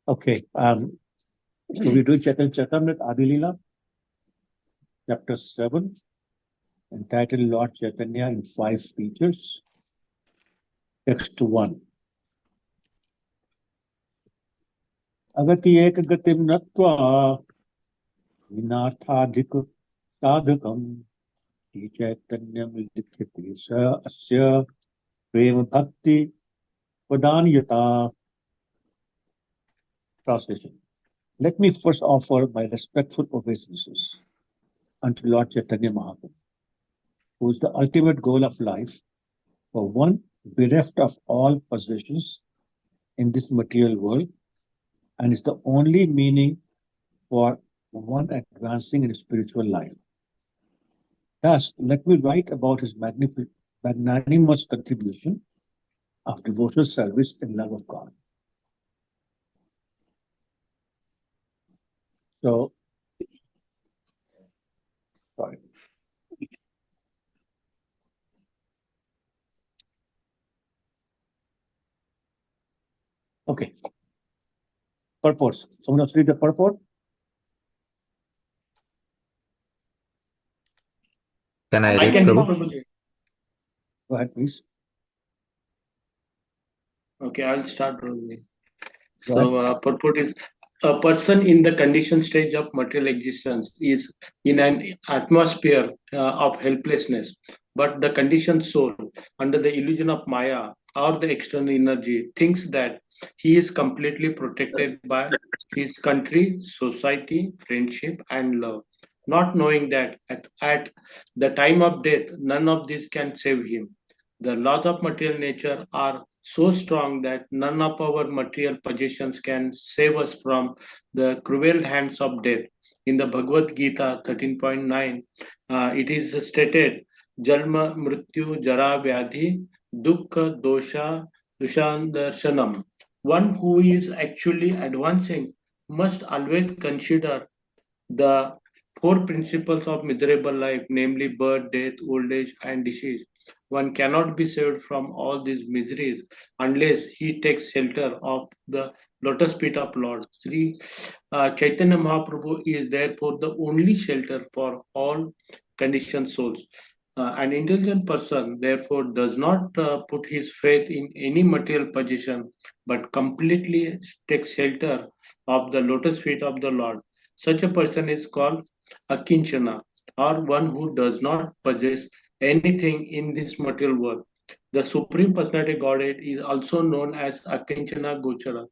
Okay. So we do Charitamrita Adi Lila, chapter 7, entitled Lord Chaitanya in 5 speeches. Text 1. Agati ek gatim natva vinarthadhik sadhakam Chaitanyam likhyate sa asya prema bhakti vadanyata. Translation. Let me first offer my respectful obeisances unto Lord Chaitanya Mahaprabhu, who is the ultimate goal of life for one bereft of all possessions in this material world and is the only meaning for one advancing in spiritual life. Thus, let me write about his magnanimous contribution of devotional service in love of God. So, sorry. Okay. Purport. Someone else read the purport? Can I I read, can Prabhu? Prabhuji. Go ahead, please. Okay, I'll start Prabhuji. Go ahead. So, purport is a person in the conditioned stage of material existence is in an atmosphere of helplessness, but the conditioned soul, under the illusion of Maya or the external energy, thinks that he is completely protected by his country, society, friendship, and love, not knowing that at the time of death, none of this can save him. The laws of material nature are so strong that none of our material possessions can save us from the cruel hands of death. In the Bhagavad Gita 13.9, it is stated, Jalma Mrityu Jara Vyadhi Dukkha Dosha Dushandarshanam. One who is actually advancing must always consider the four principles of miserable life, namely birth, death, old age, and disease. One cannot be saved from all these miseries unless he takes shelter of the lotus feet of Lord. Sri Chaitanya Mahaprabhu is therefore the only shelter for all conditioned souls. An intelligent person, therefore, does not put his faith in any material possession, but completely takes shelter of the lotus feet of the Lord. Such a person is called Akinchana, or one who does not possess anything in this material world. The Supreme Personality Godhead is also known as Akinchana Gochara,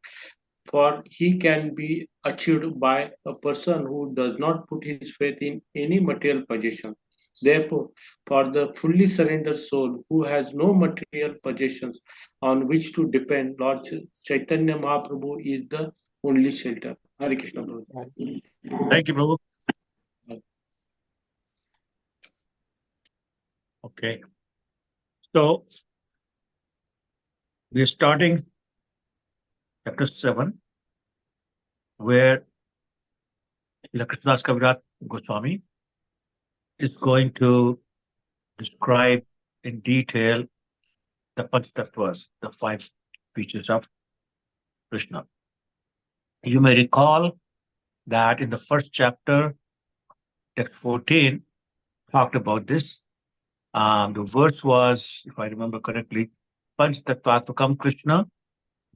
for he can be achieved by a person who does not put his faith in any material possession. Therefore, for the fully surrendered soul who has no material possessions on which to depend, Lord Chaitanya Mahaprabhu is the only shelter. Hare Krishna. Prabhu. Thank you, Prabhu. Okay. So, we are starting chapter 7, where Krishnadas Kaviraj Goswami is going to describe in detail the Panch Tattvas, the 5 features of Krishna. You may recall that in the first chapter, text 14, talked about this. The verse was, if I remember correctly, Panch Tattvatmakam Krishna,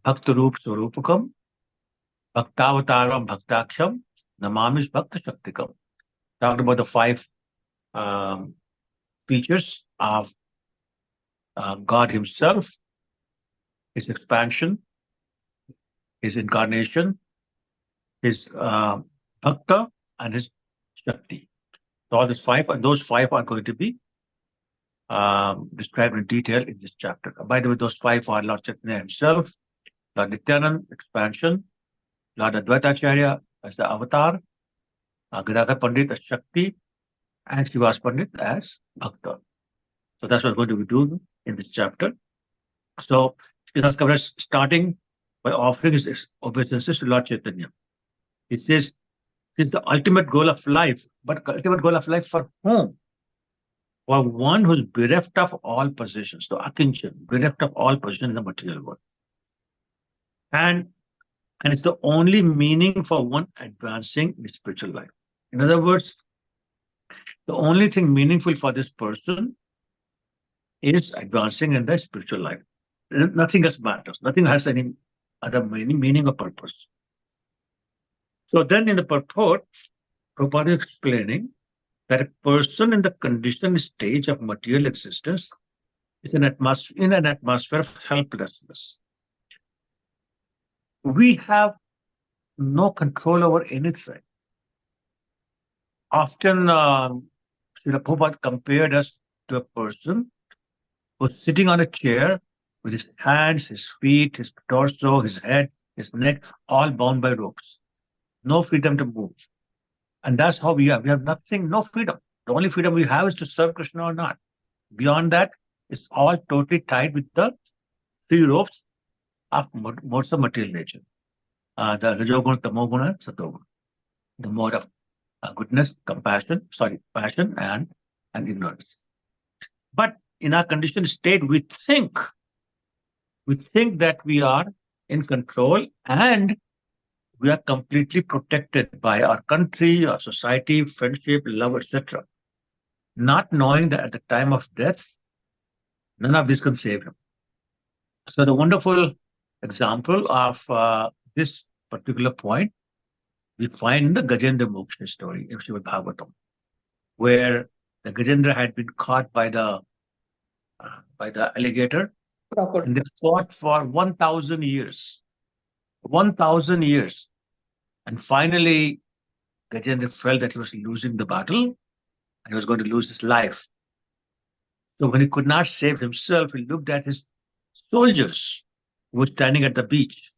Bhaktarup Swarupakam, Bhaktavataram Bhaktaksham, Namamish Bhakta Shaktikam. Talked about the 5 features of God Himself, His expansion, His incarnation, His Bhakta, and His Shakti. So all these 5, and those 5 are going to be described in detail in this chapter. By the way, those 5 are Lord Chaitanya Himself, Lord Nityanand, expansion, Lord Advaitacharya as the avatar, Gadadhar Pandit as Shakti, and Srivas Pandit as Bhakta. So that's what we're going to be doing in this chapter. So, Krishnadas Kaviraj starting by offering his obeisances to Lord Chaitanya. It says, it's the ultimate goal of life, but ultimate goal of life for whom? For one who's bereft of all possessions, so Akinchan, bereft of all possessions in the material world. And And it's the only meaning for one advancing in spiritual life. In other words, the only thing meaningful for this person is advancing in their spiritual life. Nothing else matters. Nothing has any other meaning or purpose. So then in the purport, Prabhupada is explaining that a person in the conditioned stage of material existence is in an atmosphere of helplessness. We have no control over anything. Often, Srila Prabhupada compared us to a person who's sitting on a chair with his hands, his feet, his torso, his head, his neck, all bound by ropes. No freedom to move. And that's how we are. We have nothing, no freedom. The only freedom we have is to serve Krishna or not. Beyond that, it's all totally tied with the three ropes of modes of material nature. The Rajoguna, Tamoguna, Satoguna. The mode of goodness, passion and ignorance. But in our conditioned state, we think that we are in control and we are completely protected by our country, our society, friendship, love, etc. Not knowing that at the time of death, none of this can save him. So the wonderful example of this particular point we find in the Gajendra Moksha story of Srimad Bhagavatam, where the Gajendra had been caught by the alligator, and they fought for 1,000 years. 1,000 years. And finally, Gajendra felt that he was losing the battle and he was going to lose his life. So when he could not save himself, he looked at his soldiers who were standing at the beach,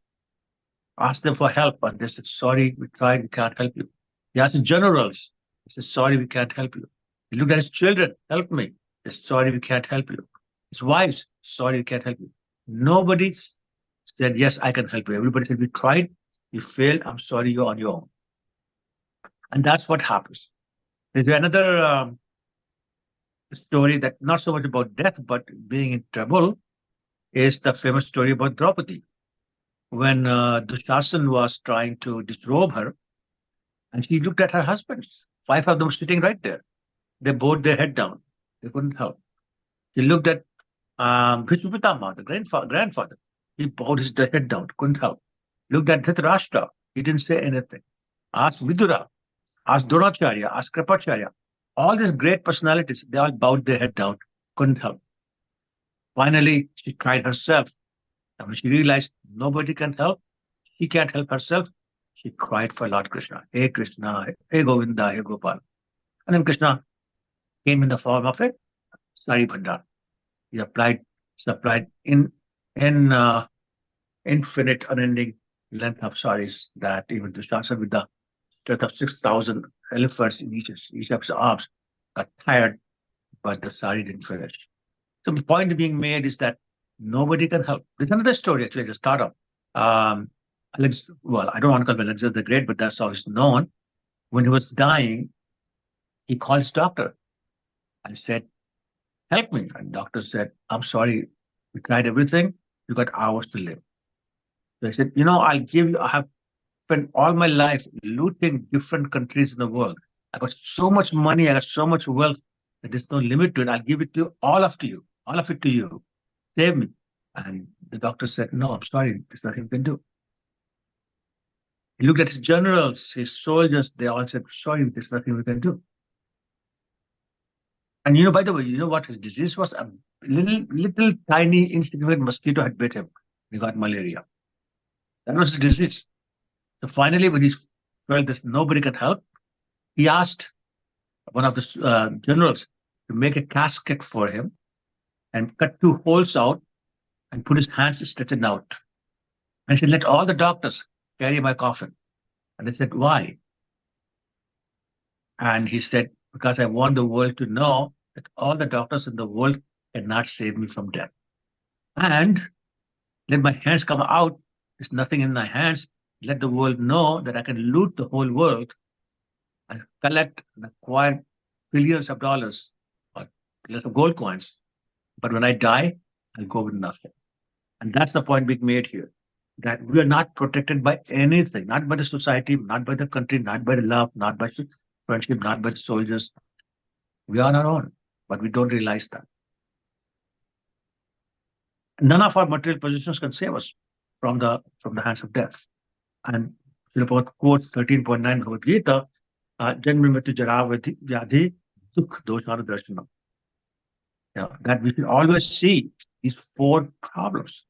asked them for help, and they said, sorry, we tried, we can't help you. He asked the generals, he said, sorry, we can't help you. He looked at his children, help me. He said, sorry, we can't help you. His wives, sorry, we can't help you. Nobody said, yes, I can help you. Everybody said, we tried, you failed, I'm sorry, you're on your own. And that's what happens. There's another story that not so much about death, but being in trouble, is the famous story about Draupadi. When Dushasan was trying to disrobe her, and she looked at her husbands. 5 of them sitting right there. They bowed their head down. They couldn't help. She looked at Bhishma Pitama, the grandfather. He bowed his head down, couldn't help. Looked at Dhritarashtra. He didn't say anything. Asked Vidura, asked Dronacharya, asked Kripacharya. All these great personalities, they all bowed their head down, couldn't help. Finally, she tried herself. And when she realized nobody can help, she can't help herself, she cried for Lord Krishna. Hey Krishna, hey Govinda, hey Gopal. And then Krishna came in the form of a sari bhandar. He supplied in infinite, unending length of saris that even Dushasana, with the strength of 6,000 elephants in each of his arms, got tired, but the sari didn't finish. So the point being made is that nobody can help. There's another story actually, the start of. I don't want to call him Alexander the Great, but that's how he's known. When he was dying, he called his doctor and said, help me. And the doctor said, I'm sorry, we tried everything, you got hours to live. So he said, I have spent all my life looting different countries in the world. I got so much money, I got so much wealth that there's no limit to it. I'll give it to all of it to you. Save me. And the doctor said, no, I'm sorry, there's nothing we can do. He looked at his generals, his soldiers, they all said, sorry, there's nothing we can do. And by the way, what his disease was? A little tiny insignificant mosquito had bit him. He got malaria. That was his disease. So finally, when he felt that nobody can help, he asked one of the generals to make a casket for him and cut 2 holes out and put his hands stretched out. And he said, let all the doctors carry my coffin. And they said, why? And he said, because I want the world to know that all the doctors in the world cannot save me from death. And let my hands come out. There's nothing in my hands. Let the world know that I can loot the whole world and collect and acquire billions of dollars or billions of gold coins. But when I die, I'll go with nothing. And that's the point being made here. that we are not protected by anything, not by the society, not by the country, not by the love, not by friendship, not by the soldiers. We are on our own, but we don't realize that. None of our material possessions can save us from the hands of death. And Srila quotes 13.9 Bhagavad Gita, Janma Mrityu Jara Vyadhi Dukh Doshana Darshanam. That we should always see these four problems.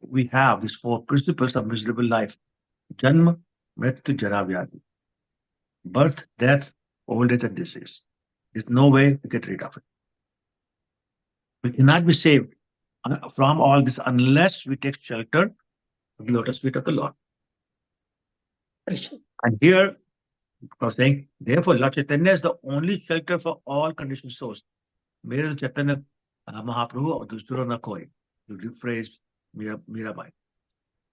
We have these four principles of miserable life: Janma, Mrityu, Jara, Vyadhi. Birth, death, old age, and disease. There's no way to get rid of it. We cannot be saved from all this unless we take shelter of the lotus feet of the Lord. And here, I was saying, therefore, Lord Chaitanya is the only shelter for all conditioned souls. Mere Chaitanya Mahaprabhu or Dustura na koi, to rephrase Mirabai.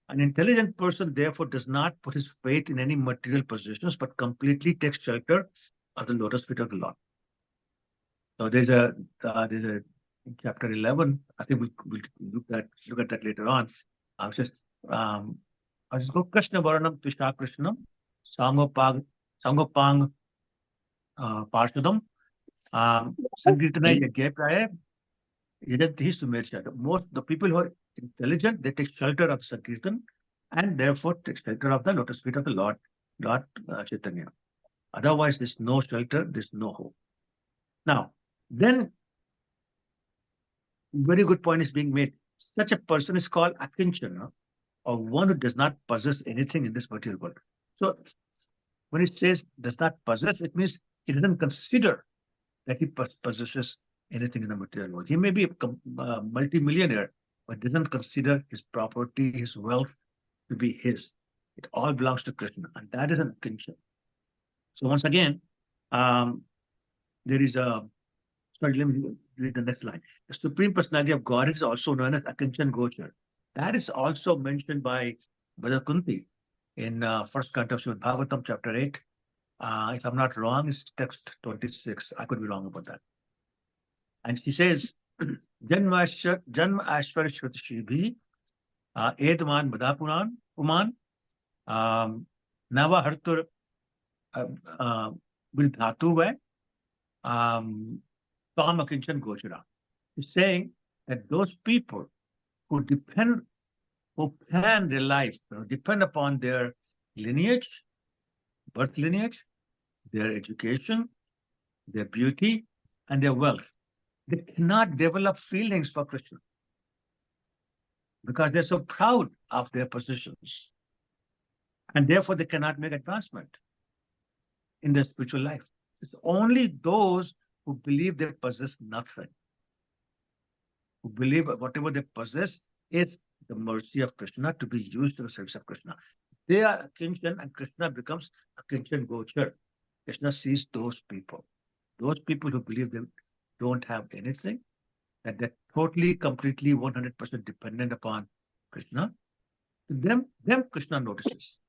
An intelligent person, therefore, does not put his faith in any material possessions, but completely takes shelter of the lotus feet of the Lord. So there's a in chapter 11. I think we'll look at that later on. I was just go Krishna Varanam Tushta Krishnam Sangopang Parshadam Sankirtana Yagyapraya Yadati Sumersha. Most the people who are intelligent, they take shelter of Sankirtan and therefore take shelter of the lotus feet of the Lord Chaitanya. Otherwise, there's no shelter, there's no hope. Now, then very good point is being made. Such a person is called akinchana, or one who does not possess anything in this material world. So when it says does not possess, it means he doesn't consider that he possesses anything in the material world. He may be a multi-millionaire, but doesn't consider his property, his wealth to be his. It all belongs to Krishna, and that is an akinchana. So once again, there is a sorry, let me read the next line. The Supreme Personality of God is also known as Akinchan Gochar. That is also mentioned by Brother Kunti in first canto of Srimad Bhagavatam, chapter 8. If I'm not wrong, it's text 26. I could be wrong about that. And she says, Janma Ashwar Shruti Edman Badapuran Uman Nava Hartur Vidhatu Akinchan Gochara. He's saying that those people who plan their life, depend upon their lineage, birth lineage, their education, their beauty, and their wealth, they cannot develop feelings for Krishna because they're so proud of their positions. And therefore, they cannot make advancement in their spiritual life. It's only those who believe they possess nothing, who believe whatever they possess is the mercy of Krishna to be used to the service of Krishna. They are Akinchan and Krishna becomes Akinchan Gochar. Krishna sees those people who believe they don't have anything, that they're totally, completely, 100% dependent upon Krishna. To them Krishna notices.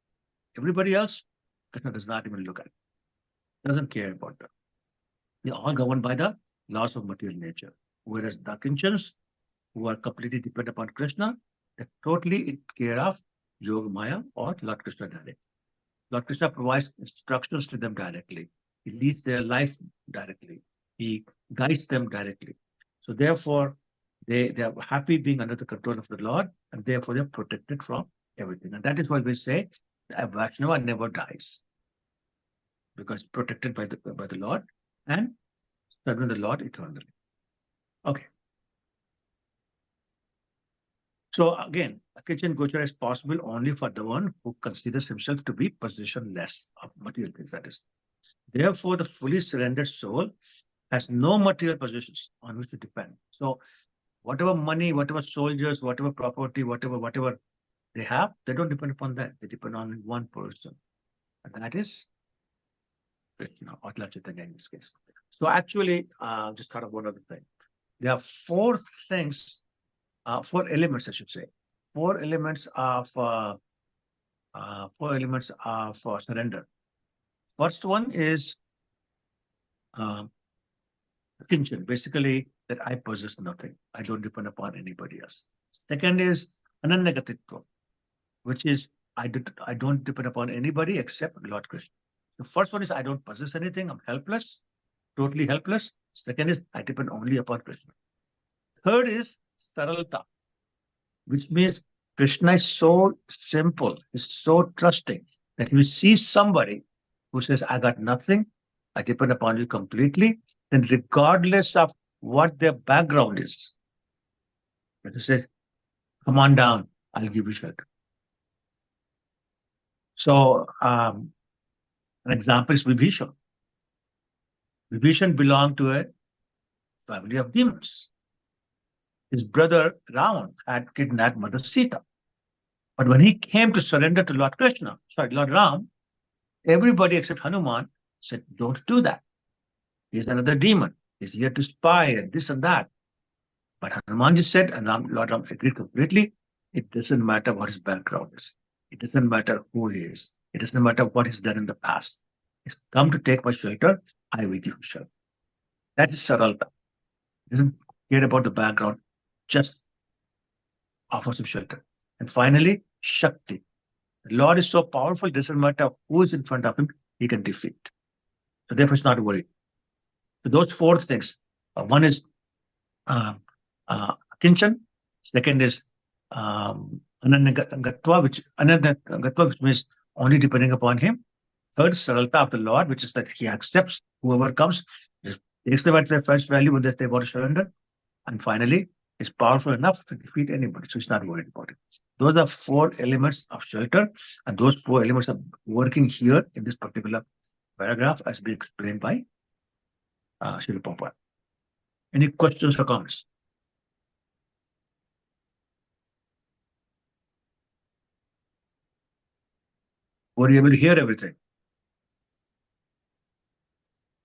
Everybody else, Krishna does not even look at, doesn't care about them. They're all governed by the laws of material nature. Whereas the Akinchans, who are completely dependent upon Krishna, they're totally in care of Yoga Maya or Lord Krishna directly. Lord Krishna provides instructions to them directly. He leads their life directly. He guides them directly. So therefore, they are happy being under the control of the Lord, and therefore they're protected from everything. And that is why we say a Vaishnava never dies, because protected by the Lord and serving the Lord eternally. Okay. So again, Akinchan Gochara is possible only for the one who considers himself to be possessionless of material things, that is. Therefore, the fully surrendered soul has no material possessions on which to depend. So whatever money, whatever soldiers, whatever property, whatever they have, they don't depend upon that. They depend on one person. And that is Krishna or Lord Chaitanya in this case. So actually, just thought of one other thing. There are four elements, I should say. Four elements of surrender. First one is Kinchan, basically that I possess nothing. I don't depend upon anybody else. Second is Ananyagatitva. which is I don't depend upon anybody except Lord Krishna. The first one is I don't possess anything. I'm helpless, totally helpless. Second is I depend only upon Krishna. Third is Saralta, which means Krishna is so simple, is so trusting that you see somebody who says, I got nothing, I depend upon you completely, then regardless of what their background is, you say, come on down, I'll give you shelter. So, an example is Vibhishan. Vibhishan belonged to a family of demons. His brother Ravan had kidnapped Mother Sita. But when he came to surrender to Lord Krishna, Lord Ram, everybody except Hanuman said, don't do that. He's another demon. He's here to spy and this and that. But Hanuman just said, and Lord Ram agreed completely, it doesn't matter what his background is. It doesn't matter who he is. It doesn't matter what he's done in the past. He's come to take my shelter, I will give him shelter. That is Saralta. He doesn't care about the background, just offers him shelter. And finally, Shakti. The Lord is so powerful, it doesn't matter who is in front of him, he can defeat. So therefore, he's not worried. So those four things. One is Kinchan. Second is Ananyagatva, which means only depending upon him. Third, Saralta of the Lord, which is that he accepts whoever comes, takes them at their first value when they want to surrender. And finally, is powerful enough to defeat anybody, so he's not worried about it. Those are four elements of shelter, and those four elements are working here in this particular paragraph as being explained by Srila Prabhupada. Any questions or comments? Were you able to hear everything?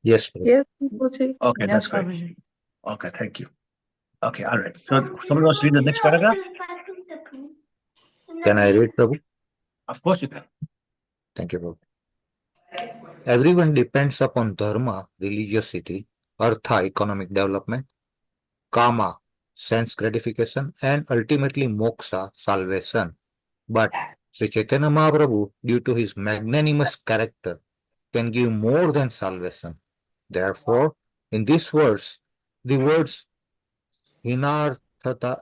Yes. Yes. Okay, that's great. Okay, thank you. Okay, all right. So someone wants to read the next paragraph? Can I read, Prabhu? Of course you can. Thank you, Prabhu. Everyone depends upon dharma, religiosity, artha, economic development, kama, sense gratification, and ultimately moksha, salvation. But Sri Chaitanya Mahaprabhu, due to his magnanimous character, can give more than salvation. Therefore, in this verse, the words hinarthadika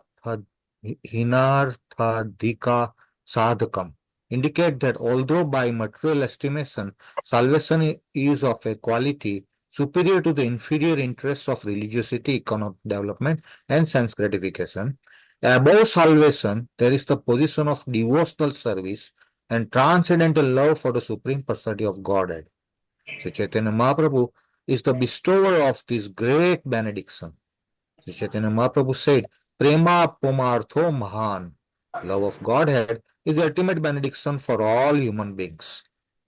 sadhakam indicate that although by material estimation, salvation is of a quality superior to the inferior interests of religiosity, economic development, and sense gratification, above salvation, there is the position of devotional service and transcendental love for the Supreme Personality of Godhead. Sri Chaitanya Mahaprabhu is the bestower of this great benediction. Sri Chaitanya Mahaprabhu said, Prema Pumartho Mahan. Love of Godhead is the ultimate benediction for all human beings.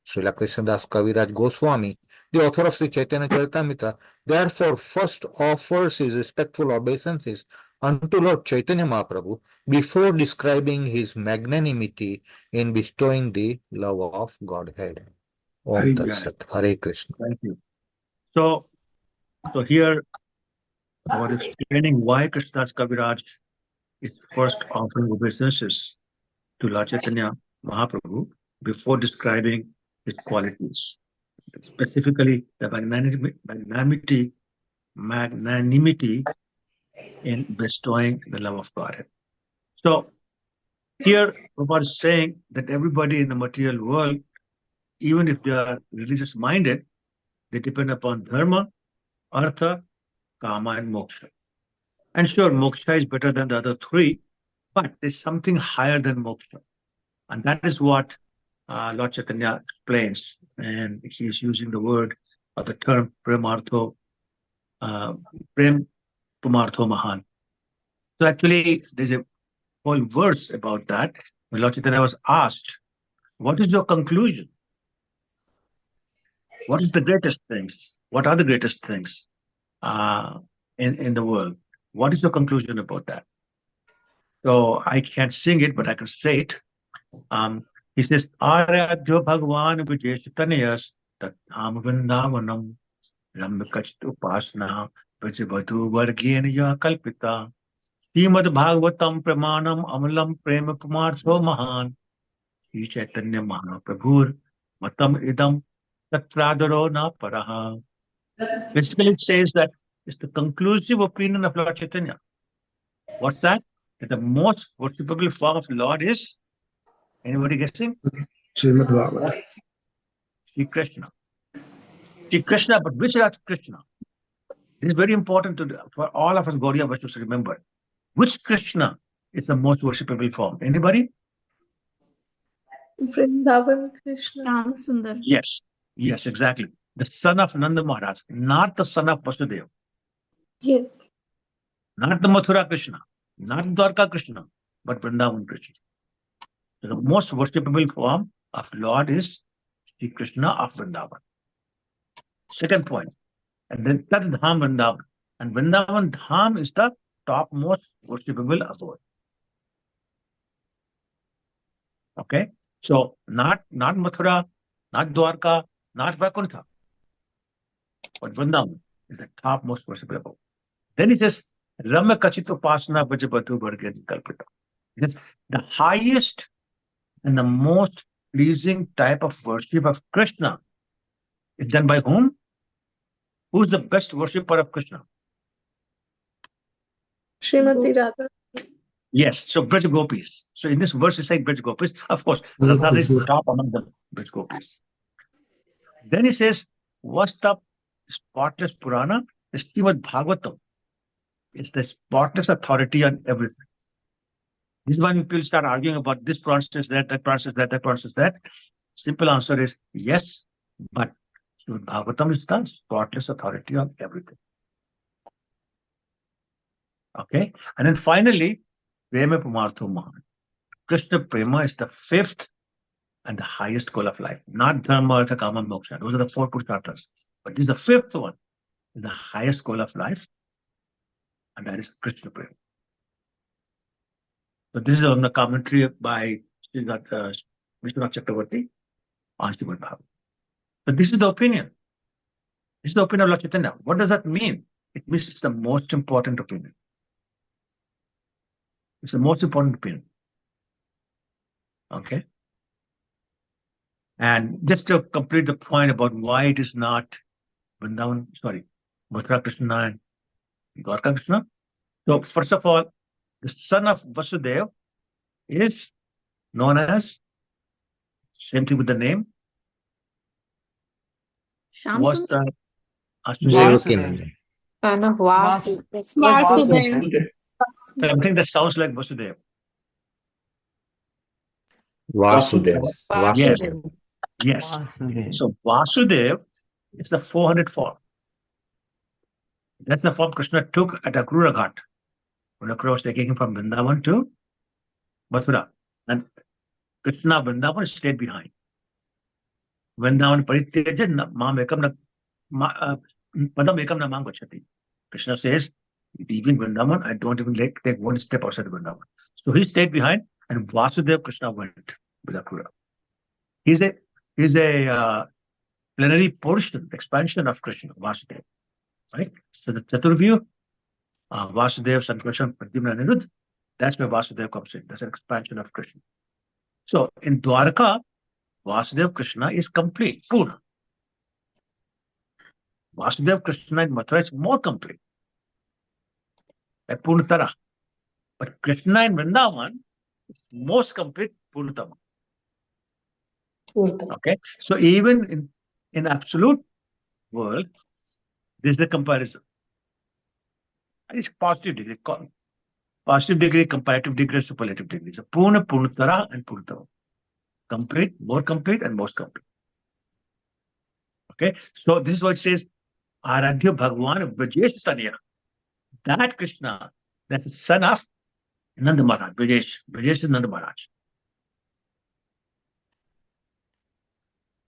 Srila Krishnadas Kaviraj Goswami, the author of Sri Chaitanya Charitamrita, therefore first offers his respectful obeisances unto Lord Chaitanya Mahaprabhu before describing his magnanimity in bestowing the love of Godhead. Om Tat Sat. Hare Krishna. Thank you. So here, I was explaining why Krishnadas Kaviraj is first offering obeisances to Lord Chaitanya Mahaprabhu before describing his qualities, specifically the magnanimity in bestowing the love of Godhead. So here, Prabhupada is saying that everybody in the material world, even if they are religious minded, they depend upon dharma, artha, kama, and moksha. And sure, moksha is better than the other three, but there's something higher than moksha. And that is what Lord Chaitanya explains. And he's using the word or the term Prem Pumartho Mahan. So actually, there's a whole verse about that. When Lord Chaitanya was asked, what is your conclusion? What is the greatest things? What are the greatest things in the world? What is your conclusion about that? So I can't sing it, but I can say it. He says, Aradhyo Bhagwan Vijayatanyas Tatham Vrindavanam Rambakachit Upasna Vijavadu Vargena Kalpita Srimad Bhagavatam Pramanam Amalam Prema Pumartho Mahan Sri Chaitanya Mahaprabhur Matam Idam Tatradaro Na Paraha. Basically, it says that it's the conclusive opinion of Lord Chaitanya. What's that? That the most worshipable form of Lord is, anybody guessing? Srimad Bhagavatam. Sri Krishna. Sri Krishna, but which Lord Krishna? This is very important for all of us Gaudiya Vaishnavas to remember. Which Krishna is the most worshipable form? Anybody? Vrindavan Krishna. Ram Sundar. Yes. Yes, exactly. The son of Nanda Maharaj, not the son of Vasudeva, Yes. not the Mathura Krishna, not Dwarka Krishna, but Vrindavan Krishna. So the most worshipable form of Lord is Sri Krishna of Vrindavan. Second point, and then Tat Dham Vrindavan. And Vrindavan Dham is the topmost worshipable abode. Okay, so not Mathura, not Dwarka, not Vaikuntha, but Vrindavan is the topmost worshipable abode. Then it says Ramya Kachit Upasana Vajabatu Vargani Kalpita. It is the highest and the most pleasing type of worship of Krishna is done by whom? Who's the best worshipper of Krishna? Srimati Radha. Yes, so Braj Gopis. So in this verse, it's like Braj Gopis. Of course, Radha is the top among the Braj Gopis. Then he says, what's the spotless Purana? The Srimad Bhagavatam is the spotless authority on everything. This is when people start arguing about this Purana says that Purana says that Purana says that. Simple answer is yes, but Srimad Bhagavatam is the spotless authority on everything. Okay, and then finally, Prema Pumartho Mahan. Krishna Prema is the fifth and the highest goal of life, not Dharma, Artha, Kama, Moksha. Those are the four Purusharthas. But this is the fifth one, is the highest goal of life, and that is Krishna Prema. So this is on the commentary by Vishwanath Chakravarti on Srimad Bhagavatam. So this is the opinion. This is the opinion of Lord Chaitanya. What does that mean? It means it's the most important opinion. It's the most important opinion. Okay. And just to complete the point about why it is not Mathura Krishna and Dwarka Krishna. So first of all, the son of Vasudeva is known as, same thing with the name, Sham was Sundar. Devakinandan. Son of Vasu. Vasudeva. something that sounds like Vasudeva. Vasudev. Yes. Vasudev. Yes. So Vasudeva is the 400 form. That's the form Krishna took at Akrura Ghat. When Akrura was taking him from Vrindavan to Mathura. And Krishna Vrindavan stayed behind. Vrindavan Parityaja Mam Ekam Padam Ekam Namam Gachati. Krishna says, leaving Vrindavan, I don't even take one step outside Vrindavan. So he stayed behind, and Vasudeva Krishna went with Akrura. He's a plenary portion, expansion of Krishna, Vasudeva. Right? So the Chaturvyu, Vasudeva, Sankarshan, Pradyumna, and Anirudh, that's where Vasudeva comes in. That's an expansion of Krishna. So in Dwarka, Vasudeva Krishna is complete, Purna. Vasudeva Krishna in Mathura is more complete. Like Purnatara. But Krishna in Vrindavan is most complete, Purnatama. Okay? So even in absolute world, this is the comparison. It's positive degree. Positive degree, comparative degree, superlative degree. So Purna, Purnatara, and Purnatama. Complete, more complete, and most complete. Okay? So this is what it says, Aradhya Bhagwan Vajesh Tanya. That Krishna, that's the son of Nanda Maharaj, Vajesh. Vajesh is Nanda Maharaj.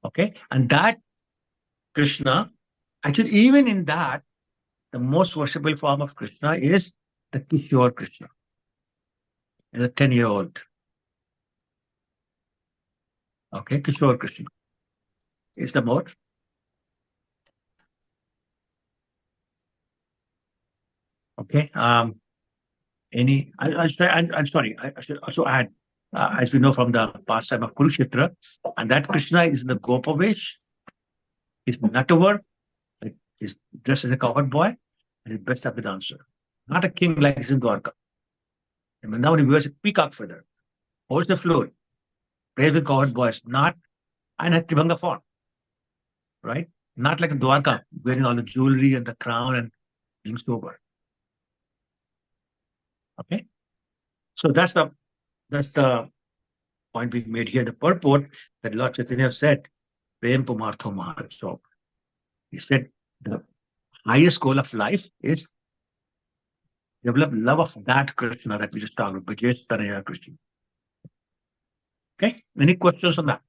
Okay? And that Krishna, actually, even in that, the most worshipable form of Krishna is the Kishore Krishna, the 10-year-old. Okay, Kishore Krishna is the most. Okay. I'm sorry. I should also add as we know from the pastime of Kurukshetra, and that Krishna is in the Gopa Vesh. He's Natavar, like he's dressed as a cowherd boy, and he's dressed up the dancer. Not a king like he's in Dwarka. And now he wears a peacock feather, holds the flute, plays with cowherd boys, not in a Tribhanga form, right? Not like in Dwarka, wearing all the jewelry and the crown and being sober. Okay, so that's the point being made here. The purport that Lord Chaitanya said, Prem Pumartho Maharaj. So he said the highest goal of life is develop love of that Krishna that we just talked about, Brajesh Tanaya Krishna. Okay, any questions on that?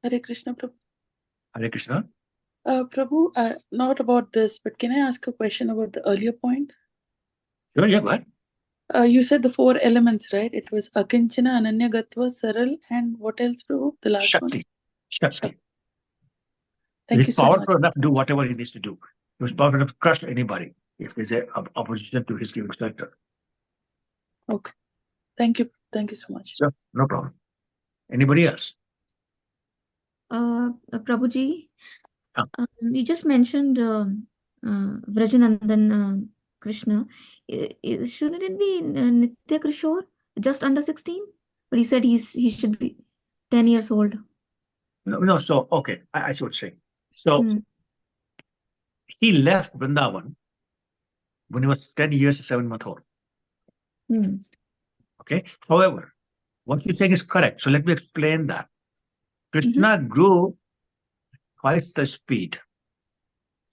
Hare Krishna, Prabhu. Hare Krishna. Prabhu, not about this, but can I ask a question about the earlier point? Sure, yeah, go ahead. You said the 4 elements, right? It was Akinchana, Ananya Gatva, Saral, and what else, Prabhu? The last one? Shakti. Thank you He's so much. powerful enough to do whatever he needs to do. He was powerful enough to crush anybody if there's an opposition to his giving shelter. Okay. Thank you. Thank you so much. Sure, no problem. Anybody else? Prabhuji, Ah. you just mentioned Vrajanandan Krishna. Shouldn't it be Nitya Krishore, just under 16? But he said he should be 10 years old. No. So okay, I should say. So he left Vrindavan when he was 10 years and 7 months old. Okay. However, what you're saying is correct. So let me explain that. Krishna grew twice the speed.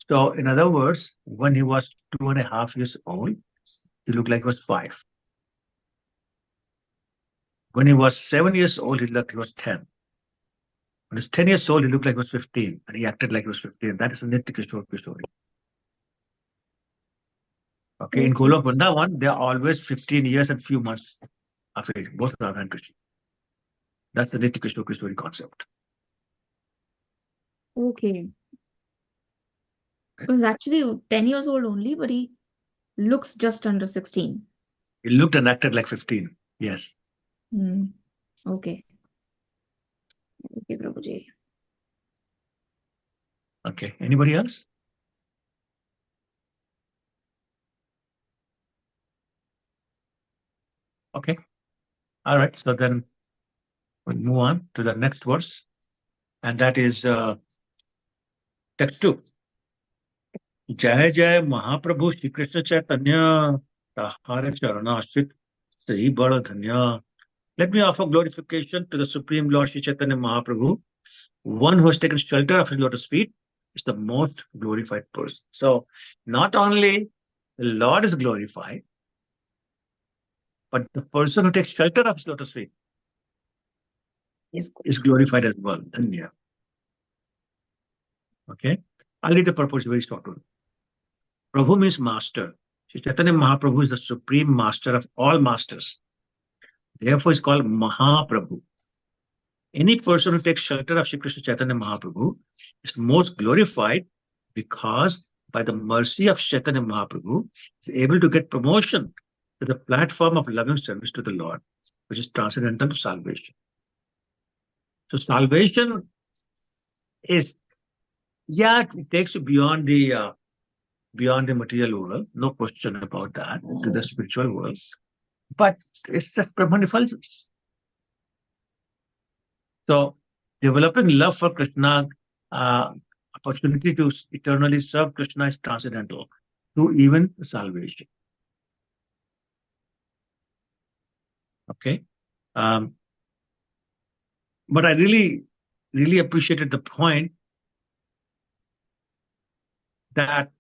So in other words, when he was 2.5 years old, he looked like he was 5. When he was 7 years old, he looked like he was 10. When he was 10 years old, he looked like he was 15, and he acted like he was 15. That is a Nitya Kishore story. Okay, in Golok Vrindavan, they are always 15 years and few months of age, both Radha and Krishna. That's the Nitya Kishore story concept. Okay. He was actually 10 years old only, but he looks just under 16. He looked and acted like 15. Yes. Okay. Okay, Prabhuji. Okay. Anybody else? Okay. All right. So then we'll move on to the next verse. And that is text 2. Jai Jai Mahaprabhu Shri Krishna Chaitanya Tahara Charanashrit Sahi Bada Dhanya. Let me offer glorification to the Supreme Lord Shri Chaitanya Mahaprabhu. One who has taken shelter of his lotus feet is the most glorified person. So not only the Lord is glorified, but the person who takes shelter of his lotus feet is glorified as well. Dhanya. Okay. I'll read the purpose very shortly. Prabhu means master. Shri Chaitanya Mahaprabhu is the supreme master of all masters. Therefore, is called Mahaprabhu. Any person who takes shelter of Shri Krishna Chaitanya Mahaprabhu is most glorified because by the mercy of Chaitanya Mahaprabhu is able to get promotion to the platform of loving service to the Lord, which is transcendental to salvation. So salvation is, it takes you beyond the material world, no question about that, to the spiritual world. But it's just Brahman effulgence. So developing love for Krishna, opportunity to eternally serve Krishna is transcendental to even salvation. Okay. But I really appreciated the point that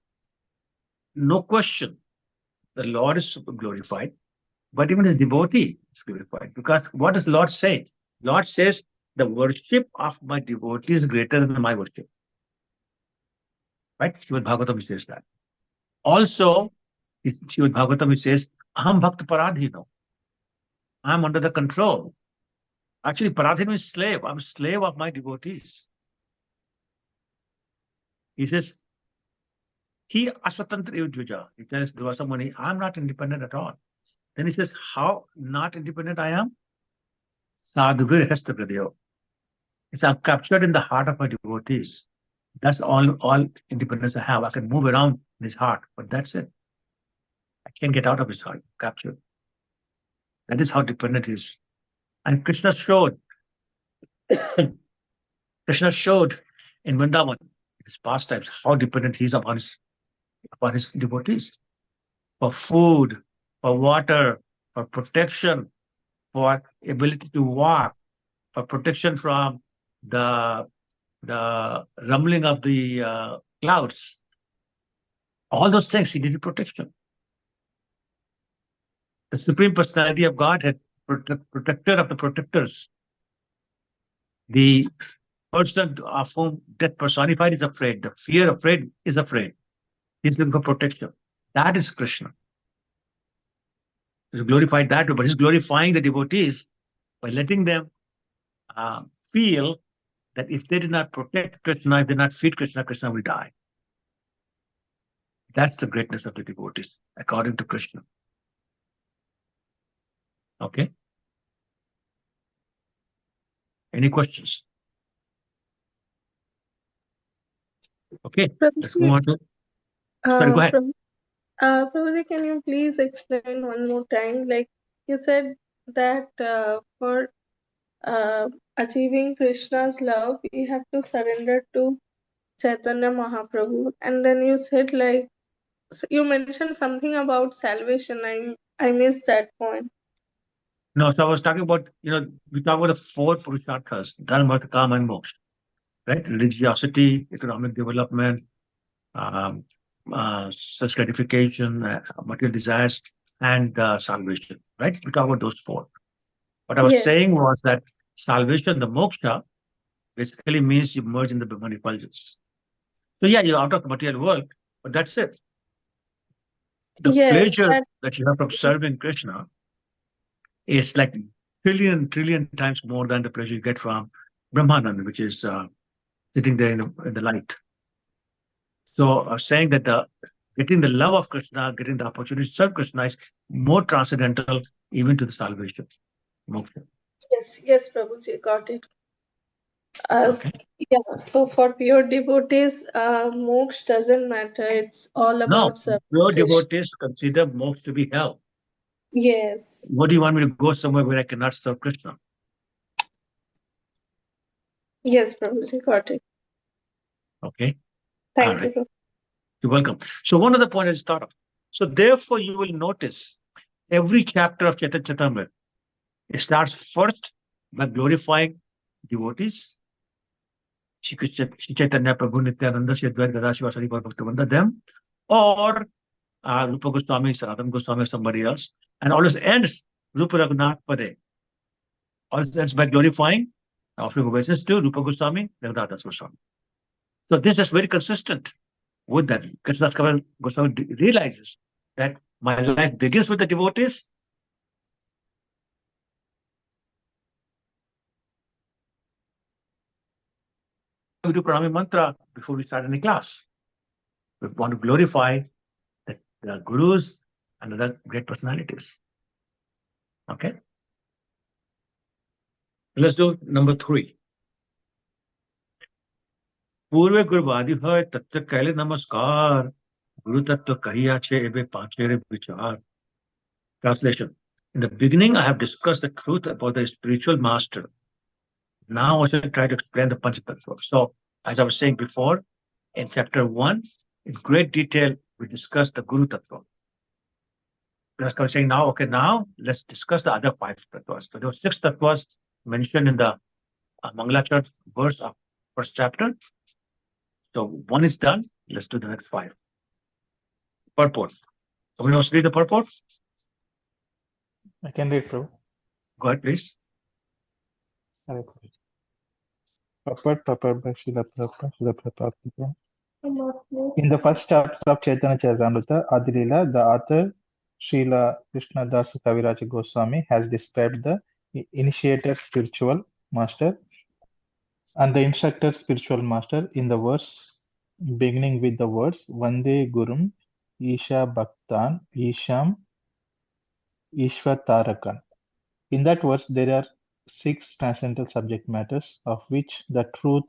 no question, the Lord is super glorified, but even his devotee is glorified. Because what does the Lord say? Lord says, the worship of my devotee is greater than my worship. Right? Srimad Bhagavatam says that. Also, Srimad Bhagavatam says, Aham Bhakta Paradhino. I'm under the control. Actually, Paradhino is slave. I'm a slave of my devotees. He says, He aswatantra yudvija. He tells Durvasa Muni, I'm not independent at all. Then he says, how not independent I am? Sadhugir Hestapradeyo. It's I'm captured in the heart of my devotees. That's all independence I have. I can move around in his heart, but that's it. I can't get out of his heart, captured. That is how dependent he is. And Krishna showed in Vrindavan, in his pastimes, how dependent he is upon his devotees. For food, for water, for protection, for ability to walk, for protection from the rumbling of the clouds. All those things he needed protection. The Supreme Personality of Godhead, protector of the protectors. The person of whom death personified is afraid. The fear afraid is afraid. He's looking for protection. That is Krishna. He's glorified that way, but he's glorifying the devotees by letting them feel that if they did not protect Krishna, if they did not feed Krishna, Krishna will die. That's the greatness of the devotees, according to Krishna. Okay? Any questions? Okay, let's move on to... Sorry, go ahead. Prabhuji, can you please explain one more time? Like you said that for achieving Krishna's love, we have to surrender to Chaitanya Mahaprabhu. And then you said like, so you mentioned something about salvation. I missed that point. No, so I was talking about, we talk about the four Purusharthas, Dharma, Kama, and Moksha, right? Religiosity, economic development, self gratification, material desires, and salvation, right? We talk about those four. What I was saying was that salvation, the moksha, basically means you merge in the Brahman effulgence. So yeah, you're out of the material world, but that's it. The pleasure that you have from serving Krishna is like trillion times more than the pleasure you get from Brahmananda, which is sitting there in the light. So saying that getting the love of Krishna, getting the opportunity to serve Krishna is more transcendental even to the salvation. Moksha. Yes, Prabhuji, got it. Okay. Yeah, so for pure devotees, moksha doesn't matter. It's all about serving pure Krishna. devotees consider moksha to be hell. Yes. What do you want me to go somewhere where I cannot serve Krishna? Yes, Prabhuji, got it. Okay. Thank you. You're welcome. So one of the points I just thought of. So therefore, you will notice every chapter of Charitamrita, it starts first by glorifying devotees. Shri Chaitanya Prabhu Nityananda, Shri Advaita Gadadhar Sari Bhaktivinoda, them, or Rupa Goswami, Sanatana Goswami, somebody else, and always ends Rupa Raghunath Pade. Always ends by glorifying, offering obeisance to Rupa Goswami, Raghunath Goswami. So this is very consistent with that. Krishna Goswami realizes that my life begins with the devotees. We do Pranami Mantra before we start any class. We want to glorify the gurus and other great personalities. Okay? Let's do number 3. पूर्वे गुरुवादी है तत्व कहले नमस्कार गुरु तत्व कहिया छे एबे पांचेरे विचार. Translation. In the beginning, I have discussed the truth about the spiritual master. Now I shall try to explain the Panch Tattvas. So, as I was saying before, in chapter 1, in great detail, we discussed the Guru Tattva. That's what I'm saying now, okay, now let's discuss the other 5 Tattvas. So there were 6 Tattvas mentioned in the Mangalacharya verse of first chapter. So 1 is done. Let's do the next 5. Purport. Somebody wants to read the purport? I can read, Prabhu. Go ahead, please. Purport by Srila Prabhupada. In the first chapter of Chaitanya Charitamrita, Adi Lila, the author Srila Krishna Das Kaviraj Goswami has described the initiated spiritual master and the instructed spiritual master in the verse beginning with the words Vande Gurum Isha Bhaktan Isham Ishvatarakan. In that verse, there are 6 transcendental subject matters, of which the truth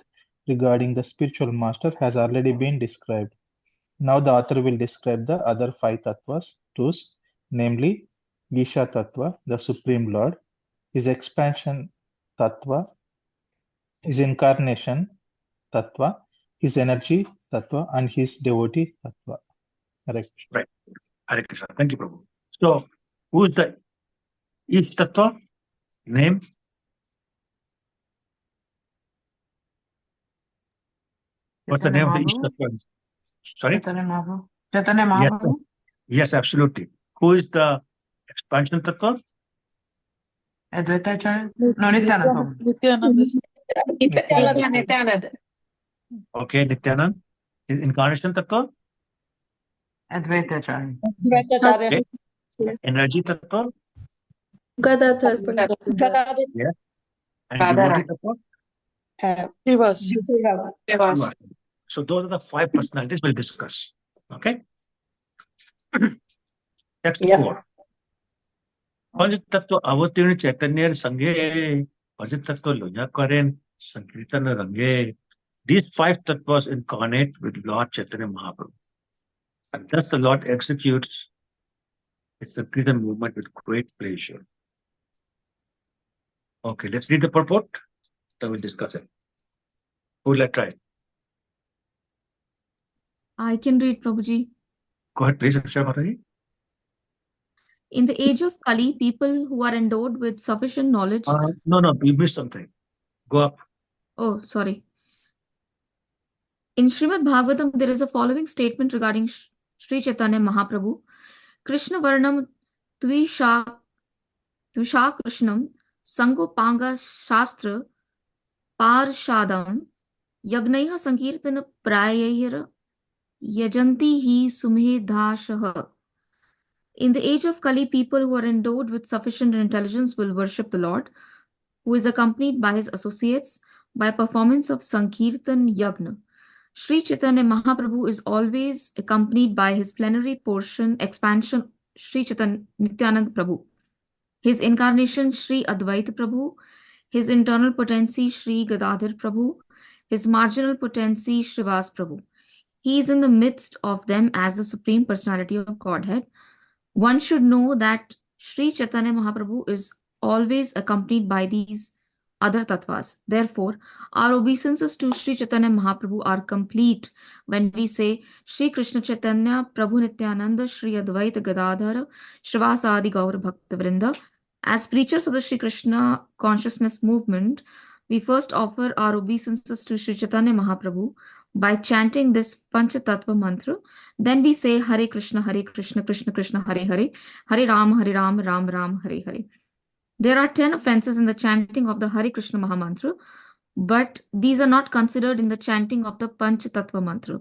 regarding the spiritual master has already been described. Now the author will describe the other 5 tattvas, namely Isha Tattva, the Supreme Lord, his expansion tattva, his incarnation tattva, his energy tattva, and his devotee tattva. Correct. Right. Hare Krishna. Thank you, Prabhu. So, who is the each tattva? Name? What's the name of the each tattva? Sorry? Chaitanya Yes, Mahaprabhu. yes, absolutely. Who is the expansion tattva? Advaitacharya. No, Nityananda Prabhu. Nityananda. Nityananda. Okay, Nityanand. Incarnation tattva? Advaitacharya. Okay. Energy tattva? Gadadhar Pandit. Yes. And Gadara. devotee tattva? Srivas. Srivas. So those are the 5 personalities we'll discuss. Okay. Text 4. Panch Tattva Avatirna Chaitanya Sanghe Panch Tattva Lunya Karen Sankirtana Range. These 5 tattvas incarnate with Lord Chaitanya Mahaprabhu. And thus the Lord executes its Sankirtan movement with great pleasure. Okay, let's read the purport. Then we'll discuss it. Who will I try? I can read, Prabhuji. Go ahead, please, Akshay Mataji. In the age of Kali, people who are endowed with sufficient knowledge. No, you missed something. Go up. Oh, sorry. In Srimad Bhagavatam, there is a following statement regarding Sri Chaitanya Mahaprabhu. Krishna Varnam Tvisha Krishnam Sangopanga Shastra Parshadam Yagnaiha Sankirtana Prayayara Yajanti Hi Sumedhashaha. In the age of Kali, people who are endowed with sufficient intelligence will worship the Lord, who is accompanied by his associates by performance of Sankirtan Yagna. Sri Chaitanya Mahaprabhu is always accompanied by his plenary portion expansion Sri Chaitanya Nityananda Prabhu, his incarnation Sri Advaita Prabhu, his internal potency Sri Gadadhar Prabhu, his marginal potency Srivas Prabhu. He is in the midst of them as the Supreme Personality of Godhead. One should know that Sri Chaitanya Mahaprabhu is always accompanied by these other tattvas. Therefore, our obeisances to Sri Chaitanya Mahaprabhu are complete when we say Sri Krishna Chaitanya Prabhu Nityananda Sri Advaita Gadadhara Srivasadi Gaur Bhakta Vrinda. As preachers of the Sri Krishna consciousness movement, we first offer our obeisances to Sri Chaitanya Mahaprabhu by chanting this Panch Tattva mantra. Then we say Hare Krishna, Krishna Krishna, Hare Hare, Hare Ram, Ram Ram, Hare Hare. There are 10 offenses in the chanting of the Hare Krishna Mahamantra, but these are not considered in the chanting of the Panch Tattva mantra,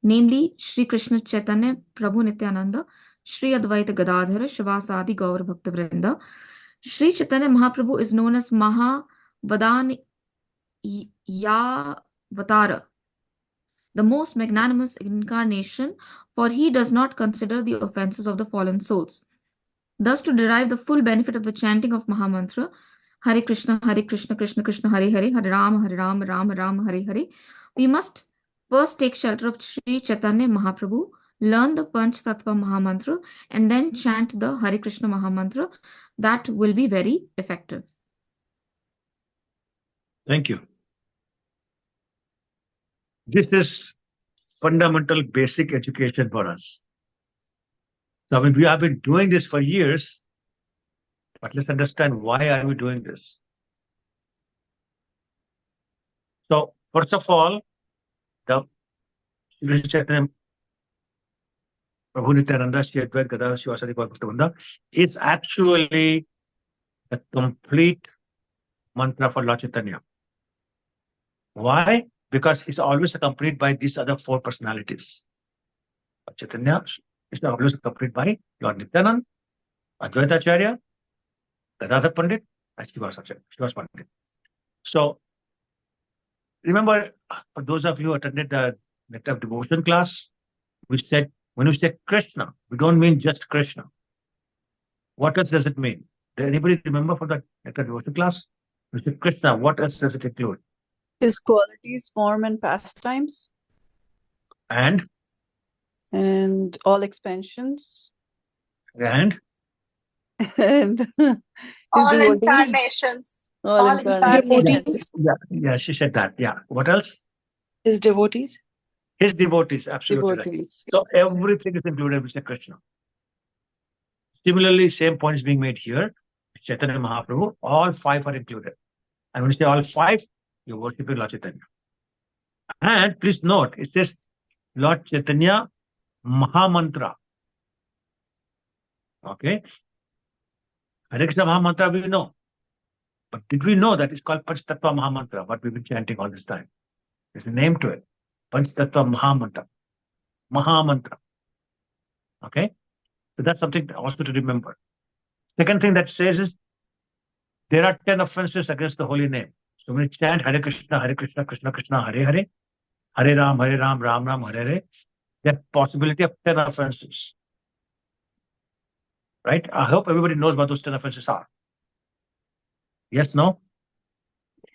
namely Sri Krishna Chaitanya Prabhu Nityananda, Sri Advaita Gadadhara, Srivasadi Gaur Bhakta Vrinda. Sri Chaitanya Mahaprabhu is known as Mahavadan Yavatara, the most magnanimous incarnation, for he does not consider the offenses of the fallen souls. Thus, to derive the full benefit of the chanting of Mahamantra, Hare Krishna, Krishna Krishna, Hare Hare, Hare Ram, Ram Ram, Hare Hare, we must first take shelter of Sri Chaitanya Mahaprabhu, learn the Panch Tattva Mahamantra, and then chant the Hare Krishna Mahamantra. That will be very effective. Thank you. This is fundamental basic education for us. So, I mean, we have been doing this for years, but let's understand why are we doing this. So, first of all, the Sri Chaitanya Prabhu Nityananda Sri Advaita Gadadhara Srivasadi Gaur Bhakta Vrinda is actually the complete mantra for Lord Chaitanya. Why? Because it's always accompanied by these other 4 personalities. Chaitanya is always accompanied by Lord Nityananda, Advaita Acharya, Gadadhar Pandit, and Srivas Pandit. So, remember, for those of you who attended the nectar of devotion class, we said when we say Krishna, we don't mean just Krishna. What else does it mean? Does anybody remember for the nectar of devotion class? We say Krishna, what else does it include? His qualities, form, and pastimes, And all expansions, and and his All devotees. incarnations. All All incarnations. Devotees. yeah, she said that. Yeah. What else? His devotees. His devotees, absolutely right. Devotees. So everything is included with Krishna. Similarly, same point is being made here. Chaitanya Mahaprabhu, all five are included. And when you say all five, you worship Lord Chaitanya. And please note, it says Lord Chaitanya Mahamantra. Okay? Hare Krishna Mahamantra we know. But did we know that it's called Panch Tattvas Mahamantra, what we've been chanting all this time? There's a name to it. Panch Tattvas Mahamantra. Mahamantra. Okay? So that's something also to remember. Second thing that says is there are 10 offenses against the holy name. So when you chant Hare Krishna, Krishna Krishna, Hare Hare, Hare Ram, Ram Ram, Hare Hare, there's possibility of 10 offenses. Right? I hope everybody knows what those 10 offenses are. Yes, no?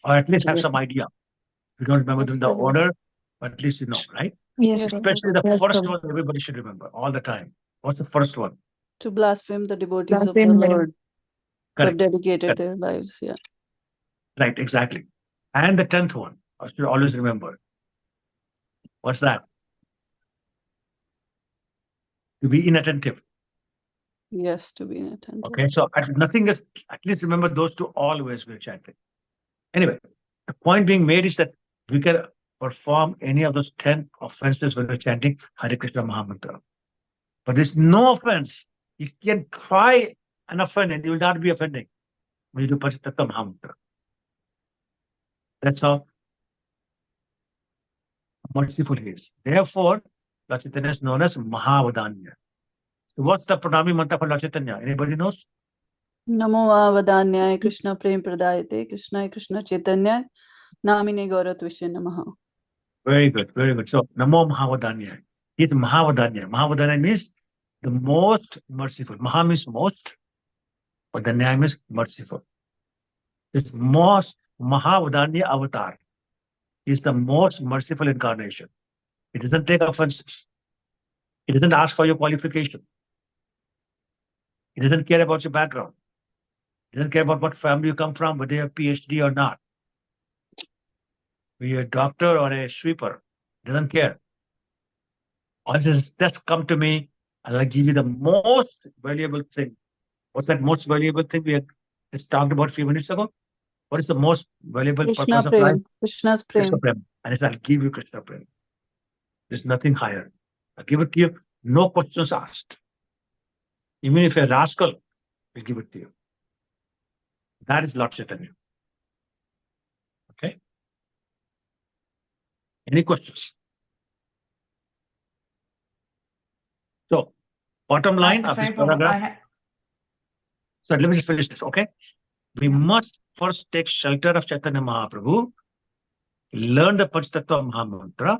Or at least have some idea. You don't remember them in the order, but at least you know, right? Yes, Especially the first one, everybody should remember all the time. What's the first one? To blaspheme the devotees Blaspheme of the the- Lord who have Correct. dedicated their lives. Yeah. Right, exactly. And the 10th one, I should always remember. What's that? To be inattentive. Yes, to be inattentive. Okay, so nothing is, at least remember those two always we're chanting. Anyway, the point being made is that we can perform any of those 10 offenses when we're chanting Hare Krishna Mahamantra. But there's no offense. You can try and offend and you will not be offending when you do Panch Tattvas Mahamantra. That's how merciful he is. Therefore, Lord Chaitanya is known as Mahavadanya. So what's the pranami mantra for Lord Chaitanya? Anybody knows? Namo Avadanyaya Krishna Prem Pradayate Krishna Krishna Chaitanya Namine Gauratvishe Namaha. Very good, very good. So, Namo Mahavadanya. He is Mahavadanya. Mahavadanya means the most merciful. Maha means most, but the name is merciful. This most Mahavadanya avatar is the most merciful incarnation. It doesn't take offenses. It doesn't ask for your qualification. It doesn't care about your background. It doesn't care about what family you come from, whether you have PhD or not. Whether you're a doctor or a sweeper. It doesn't care. All it says, just come to me and I'll give you the most valuable thing. What's that most valuable thing we had just talked about a few minutes ago? What is the most valuable Krishna purpose of life? Prem. Krishna's Krishna Prem. Prem. And it's, I'll give you Krishna Prem. There's nothing higher. I'll give it to you, no questions asked. Even if you're a rascal, we'll give it to you. That is Lord Chaitanya. Okay? Any questions? So, bottom line of this paragraph. So let me just finish this, okay? We must first take shelter of Chaitanya Mahaprabhu, learn the Panch Tattvas Mahamantra,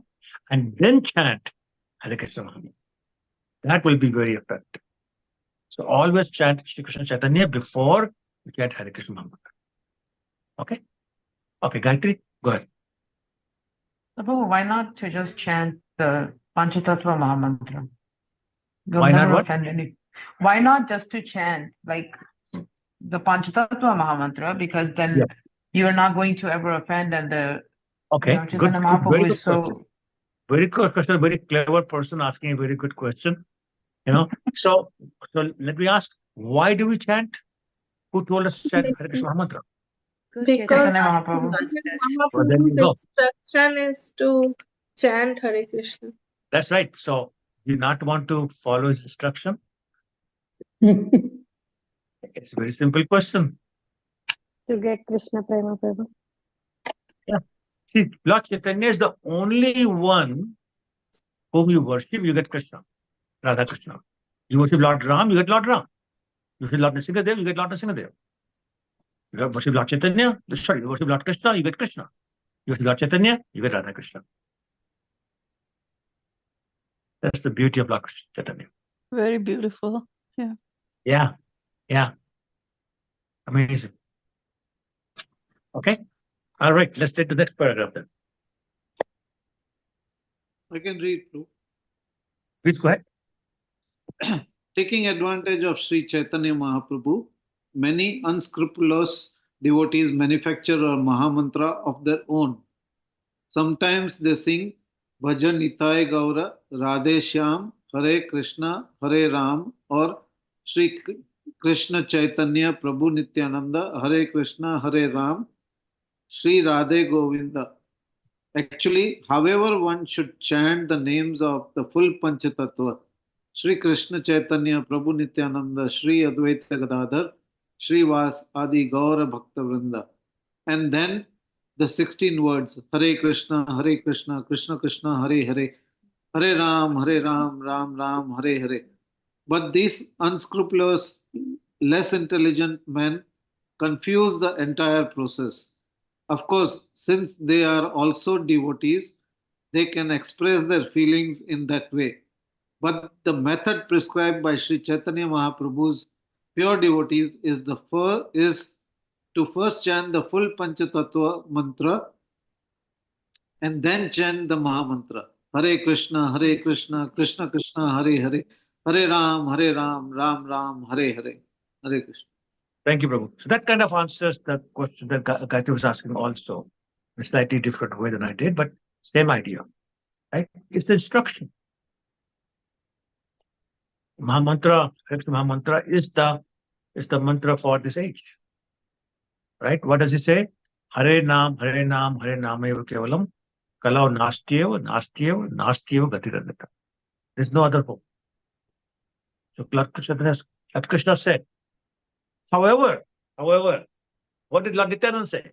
and then chant Hare Krishna Mahamantra. That will be very effective. So always chant Shri Krishna Chaitanya before you chant Hare Krishna Mahamantra. Okay? Okay, Gayatri, go ahead. Prabhu, why not to just chant the Panch Tattva Mahamantra? You'll Why not never what? offend any. Why not just to chant like the Panch Tattva Mahamantra? Because then you are not going to ever offend, and the Okay, good. Chaitanya Very Mahaprabhu good is so. question. Very good question. Very clever person asking a very good question. You know, so let me ask, why do we chant? Who told us to chant Hare Krishna Mahamantra? Because Chaitanya Mahaprabhu. Well, there you Mahaprabhu's go. instruction is to chant Hare Krishna. That's right. So you not want to follow his instruction? It's a very simple question. To get Krishna Prema Prabhu. Yeah. See, Lord Chaitanya is the only one whom you worship, you get Krishna, Radha Krishna. You worship Lord Ram, you get Lord Ram. You worship Lord Nrsimhadev, you get Lord Nrsimhadev. You worship Lord Chaitanya, you worship Lord Krishna, you get Krishna. You worship Lord Chaitanya, you get Radha Krishna. That's the beauty of Lord Chaitanya. Very beautiful. Yeah. Yeah, yeah. Amazing. Okay. All right. Let's take the next paragraph then. I can read too. Please go ahead. Taking advantage of Sri Chaitanya Mahaprabhu, many unscrupulous devotees manufacture a Mahamantra of their own. Sometimes they sing Bhajan Nitai Gaura, Radhe Shyam, Hare Krishna, Hare Ram, or Sri Krishna Chaitanya Prabhu Nityananda, Hare Krishna, Hare Ram, Sri Radhe Govinda. Actually, however, one should chant the names of the full Panch Tattva, Sri Krishna Chaitanya Prabhu Nityananda, Sri Advaita Gadadhar, Sri Vas Adi Gaura Bhakta Vrinda. And then the 16 words, Hare Krishna, Krishna Krishna, Hare Hare, Hare Ram, Ram Ram, Hare Hare. But these unscrupulous, less intelligent men confuse the entire process. Of course, since they are also devotees, they can express their feelings in that way. But the method prescribed by Sri Chaitanya Mahaprabhu's pure devotees is to first chant the full Panchatattva mantra and then chant the Mahamantra. Hare Krishna, Krishna Krishna, Hare Hare, Hare Ram, Ram Ram, Hare Hare. Hare Krishna. Thank you, Prabhu. So that kind of answers the question that Gayatri was asking also, in a slightly different way than I did, but same idea. Right? It's the instruction. Mahamantra, Krishna Mahamantra is the mantra for this age. Right? What does it say? Hare Nam, Hare Nam, Hare Nameva Kevalam, Kalau Nastyev, Nastyev, Nastyev Gatiranita. There's no other hope. So Lord Krishna said. However, what did Lord Nityananda say?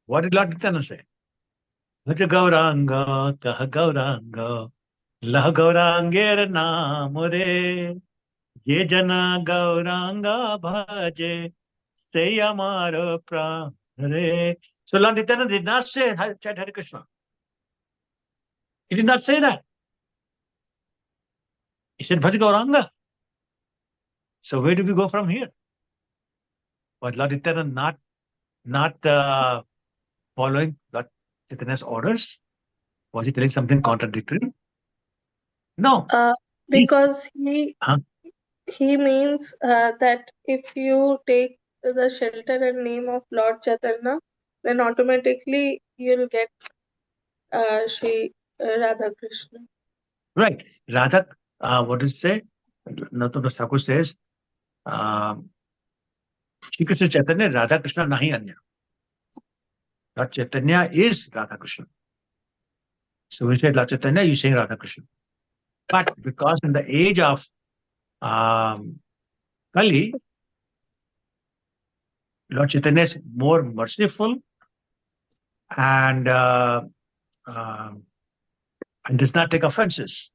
What did Lord Nityananda say? Bhaja Gauranga, Kaha Gauranga, Lah Gaurangera Namore, Ye Jana Gauranga Bhaje, Say Amara Prahare. So Lord Nityananda did not say chant Hare Krishna. He did not say that. He said Bhaja Gauranga. So where do we go from here? Was Lord Nityananda not following Lord Chaitanya's orders? Was he telling something contradictory? No. Because he means that if you take the shelter and name of Lord Chaitanya, then automatically you'll get Sri Radha Krishna. Right. Radha, what does it say? Nataraja Thakur says, Shri Krishna Chaitanya, Radha Krishna nahi anya. Lord Chaitanya is Radha Krishna. So we said Lord Chaitanya, you saying Radha Krishna. But because in the age of Kali, Lord Chaitanya is more merciful and does not take offenses.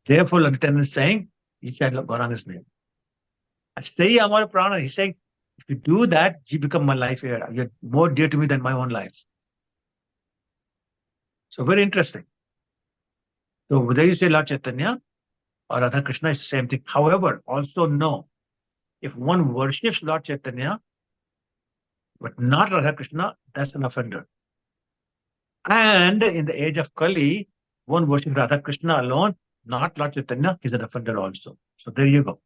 Therefore, Lord Chaitanya is saying, you shall go on his name. Stay Amar Prana. He's saying, if you do that, you become my life heir. You're more dear to me than my own life. So very interesting. So whether you say Lord Chaitanya or Radha Krishna is the same thing. However, also know, if one worships Lord Chaitanya, but not Radha Krishna, that's an offender. And in the age of Kali, one worships Radha Krishna alone, not Lord Chaitanya, is an offender also. So there you go.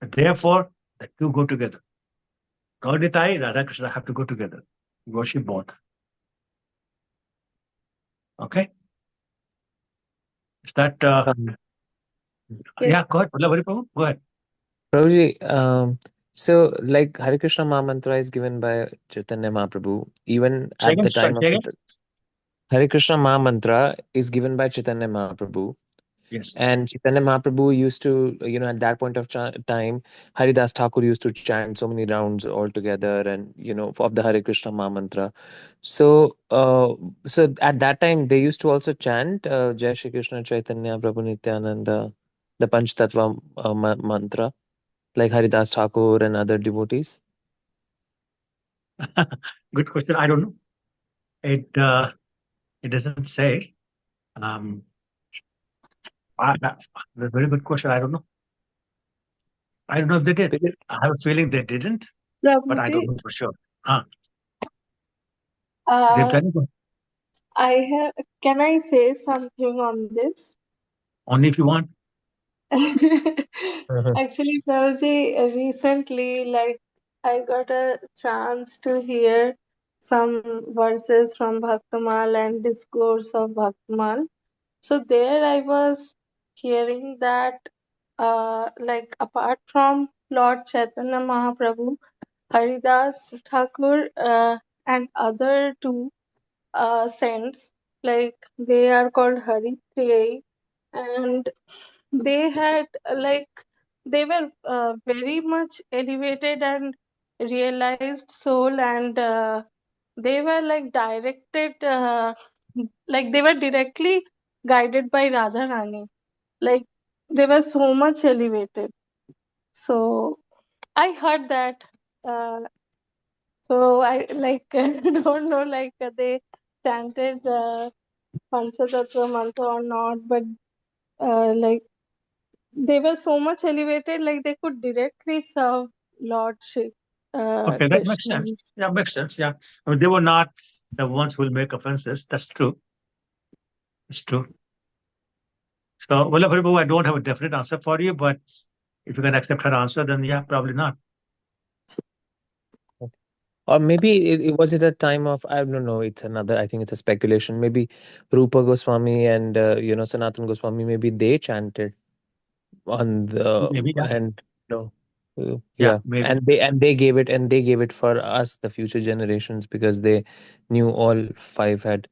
And therefore, the two go together. Gauritai, Radha Krishna have to go together. Worship both. Okay? Is that... yeah, go ahead. Go ahead. Prabhuji, so like Hare Krishna Mahamantra is given by Chaitanya Mahaprabhu, even at the time of Hare Krishna Mahamantra is given by Chaitanya Mahaprabhu. Yes. And Chaitanya Mahaprabhu used to, at that point of time, Haridas Thakur used to chant so many rounds all together and, of the Hare Krishna Mahamantra. So, so at that time, they used to also chant Jai Shri Krishna Chaitanya Prabhu Nityananda, the Panch Tattvas mantra, like Haridas Thakur and other devotees. Good question. I don't know. It doesn't say. That's a very good question. I don't know. I don't know if they did. I have a feeling they didn't, but I don't know for sure. Can I say something on this? Only if you want. Actually, Prabhuji, recently, like, I got a chance to hear some verses from Bhaktamal and discourse of Bhaktamal. So there I was hearing that, like, apart from Lord Chaitanya Mahaprabhu, Haridas Thakur and other two saints, like, they are called Haritriyai, and they had they were very much elevated and realized soul, and they were like directed, like they were directly guided by Radharani. Like they were so much elevated. So I heard that. So I like don't know, like they chanted Panchatattva mantra or not, but like they were so much elevated, like they could directly serve Lord Shri Okay, that makes Krishna. sense. Yeah, makes sense. Yeah, I mean, they were not the ones who will make offenses. That's true. It's true. So, well, Prabhu, I don't have a definite answer for you, but if you can accept her answer, then yeah, probably not. Or maybe it was at a time of, I don't know, it's another, I think it's a speculation. Maybe Rupa Goswami and, Sanatan Goswami, maybe they chanted on the, Maybe, yeah. and, no. Yeah, maybe. And they gave it for us, the future generations, because they knew all five had,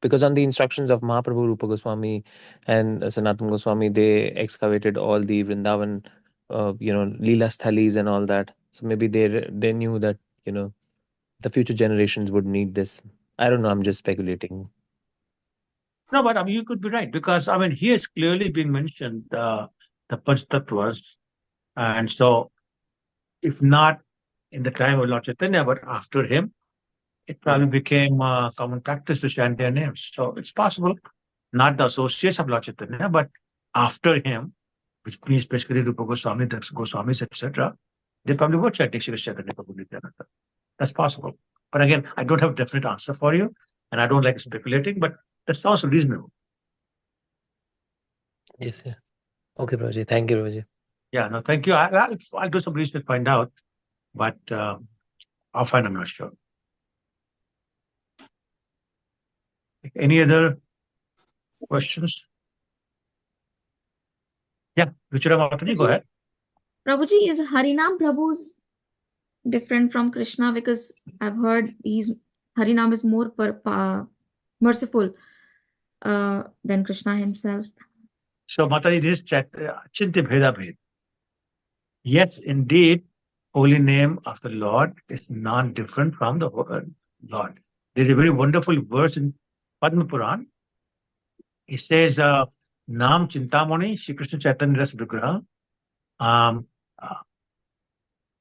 because on the instructions of Mahaprabhu, Rupa Goswami and Sanatan Goswami, they excavated all the Vrindavan, Lila Sthalis and all that. So maybe they knew that, the future generations would need this. I don't know. I'm just speculating. No, but I mean, you could be right, because I mean, here it's clearly been mentioned the Panch Tattvas, and so if not in the time of Lord Chaitanya, but after him, it probably became common practice to chant their names. So it's possible, not the associates of Lord Chaitanya, but after him, which means basically Rupa Goswami, the Goswamis, etc., they probably were chanting Shri Chaitanya Prabhu Nityananda. That's possible. But again, I don't have a definite answer for you, and I don't like speculating, but that sounds reasonable. Yes, yeah. Okay, Prabhuji. Thank you, Prabhuji. Yeah, no, thank you. I'll do some research to find out, but offhand, I'm not sure. Any other questions? Yeah, Ruchira Matani, go ahead. Prabhuji, is Harinam Prabhu's different from Krishna? Because I've heard Harinam is more merciful than Krishna himself. So, Mataji, this is Chintya Bheda Bhed. Yes, indeed, holy name of the Lord is not different from the Lord. There's a very wonderful verse in Padma Puran. It says, Nam Chintamani, Shri Krishna Chaitanya Ras Vigraha, Puno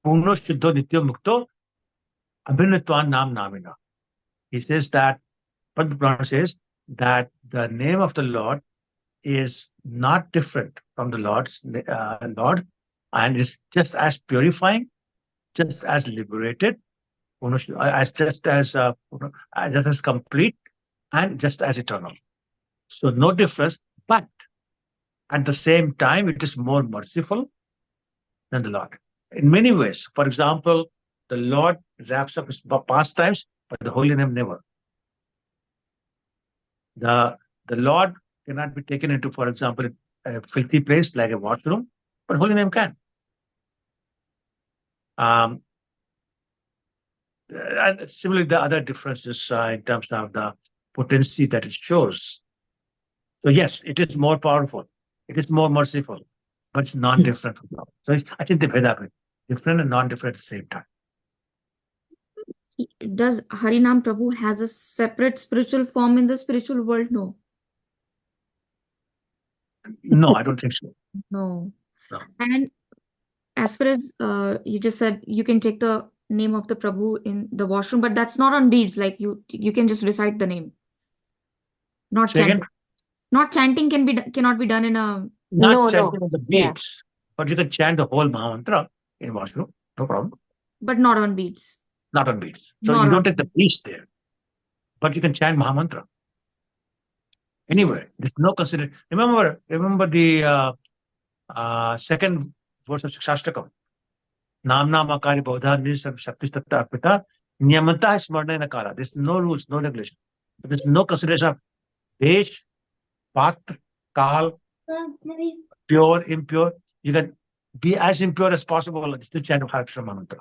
Shuddho Nityo Mukto, Abhinatvan Nam Namina. He says that, Padma Puran says that the name of the Lord is not different from the Lord's Lord, and is just as purifying, just as liberated, just as complete, and just as eternal. So no difference, but at the same time, it is more merciful than the Lord in many ways. For example, the Lord wraps up his pastimes, but the holy name never. The Lord cannot be taken into, for example, a filthy place like a washroom, but holy name can. And similarly, the other differences in terms of the potency that it shows. So yes, it is more powerful. It is more merciful, but it's non-different from love. So I think the Veda different and non-different at the same time. Does Harinam Prabhu has a separate spiritual form in the spiritual world? No. No, I don't think so. No. And as far as you just said, you can take the name of the Prabhu in the washroom, but that's not on deeds. Like you can just recite the name. Not Say again? chanting. Not chanting cannot be done in a... Not chanting on the beats, but you can chant the whole Mahamantra in washroom, no problem. But not on beats. Not on beats. So Not you don't on take the beats there, but you can chant Mahamantra. Anyway, there's no consideration. Remember the second verse of Shastakam. Nam Nam Akari Bodha Nisam Shakti Tatta Arpita Niyamanta Smarna Nakala. There's no rules, no regulation. There's no consideration of Desh, Patra, Kal, pure, impure. You can be as impure as possible and still chant Hare Krishna Mantra.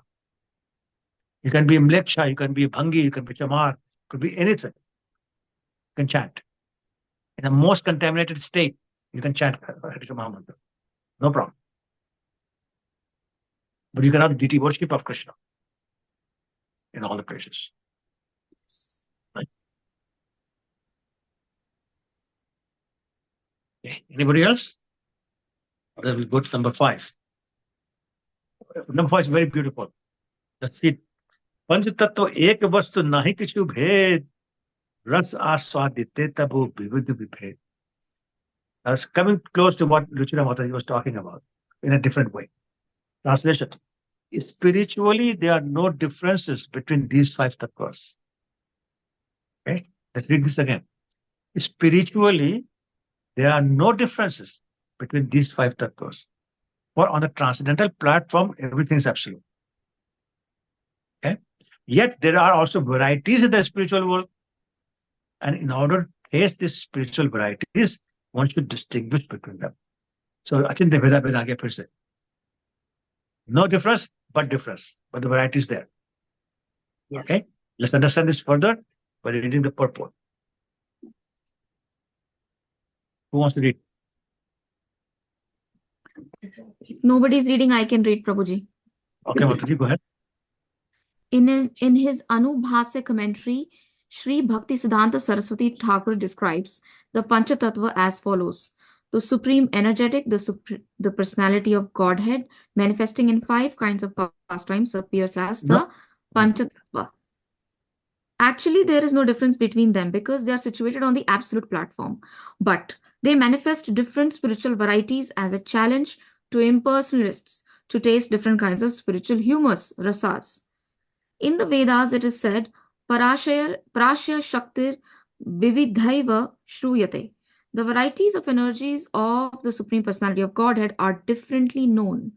You can be Mleksha, you can be Bhangi, you can be Chamar, could be anything. You can chant. In the most contaminated state, you can chant Hare Krishna Mantra. No problem. But you cannot deity worship of Krishna in all the places. Right? Okay. Anybody else? Otherwise, we'll go to number 5. Number 5 is very beautiful. Let's see. Panch Tattva ek vastu nahi kichu bhed ras aswadite tabu vividh vibhed. That's coming close to what Ruchira Mataji was talking about in a different way. Translation. Spiritually, there are no differences between these 5 tattvas. Okay? Let's read this again. Spiritually, there are no differences between these 5 tattvas. For on the transcendental platform, everything is absolute. Okay? Yet there are also varieties in the spiritual world. And in order to taste these spiritual varieties, one should distinguish between them. So, Achinte Veda Veda aage phir se. No difference, but difference. But the variety is there. Yes. Okay? Let's understand this further by reading the purport. Who wants to read? If nobody is reading, I can read, Prabhuji. Okay, Mataji, go ahead. In his Anubhasya commentary, Sri Bhakti Siddhanta Saraswati Thakur describes the Panch Tattva as follows. The supreme energetic, the personality of Godhead, manifesting in 5 kinds of pastimes, appears as the Panch Tattva. Actually, there is no difference between them because they are situated on the absolute platform. But they manifest different spiritual varieties as a challenge to impersonalists to taste different kinds of spiritual humors, rasas. In the Vedas, it is said, Prashya Shaktir Vividhaiva Shruyate. The varieties of energies of the Supreme Personality of Godhead are differently known.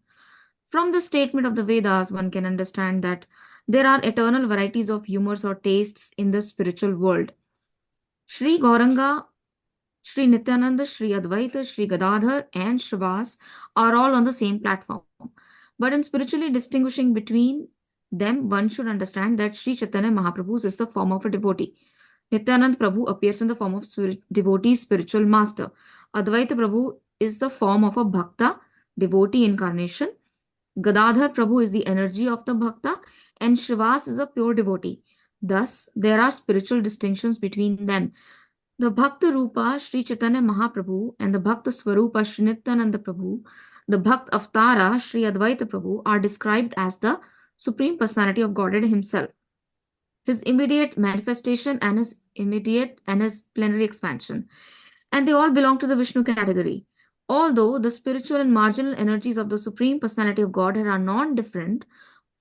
From the statement of the Vedas, one can understand that there are eternal varieties of humors or tastes in the spiritual world. Sri Gauranga, Sri Nityananda, Sri Advaita, Sri Gadadhar, and Shrivas are all on the same platform. But in spiritually distinguishing between them, one should understand that Sri Chaitanya Mahaprabhu is the form of a devotee. Nityanand Prabhu appears in the form of devotee, spiritual master. Advaita Prabhu is the form of a bhakta, devotee incarnation. Gadadhar Prabhu is the energy of the bhakta, and Shrivas is a pure devotee. Thus, there are spiritual distinctions between them. The Bhakta Rupa Sri Chaitanya Mahaprabhu and the Bhakta Swarupa Sri Nityananda Prabhu, the Bhakta Avatara Sri Advaita Prabhu are described as the Supreme Personality of Godhead himself, his immediate manifestation and his plenary expansion. And they all belong to the Vishnu category. Although the spiritual and marginal energies of the Supreme Personality of Godhead are non-different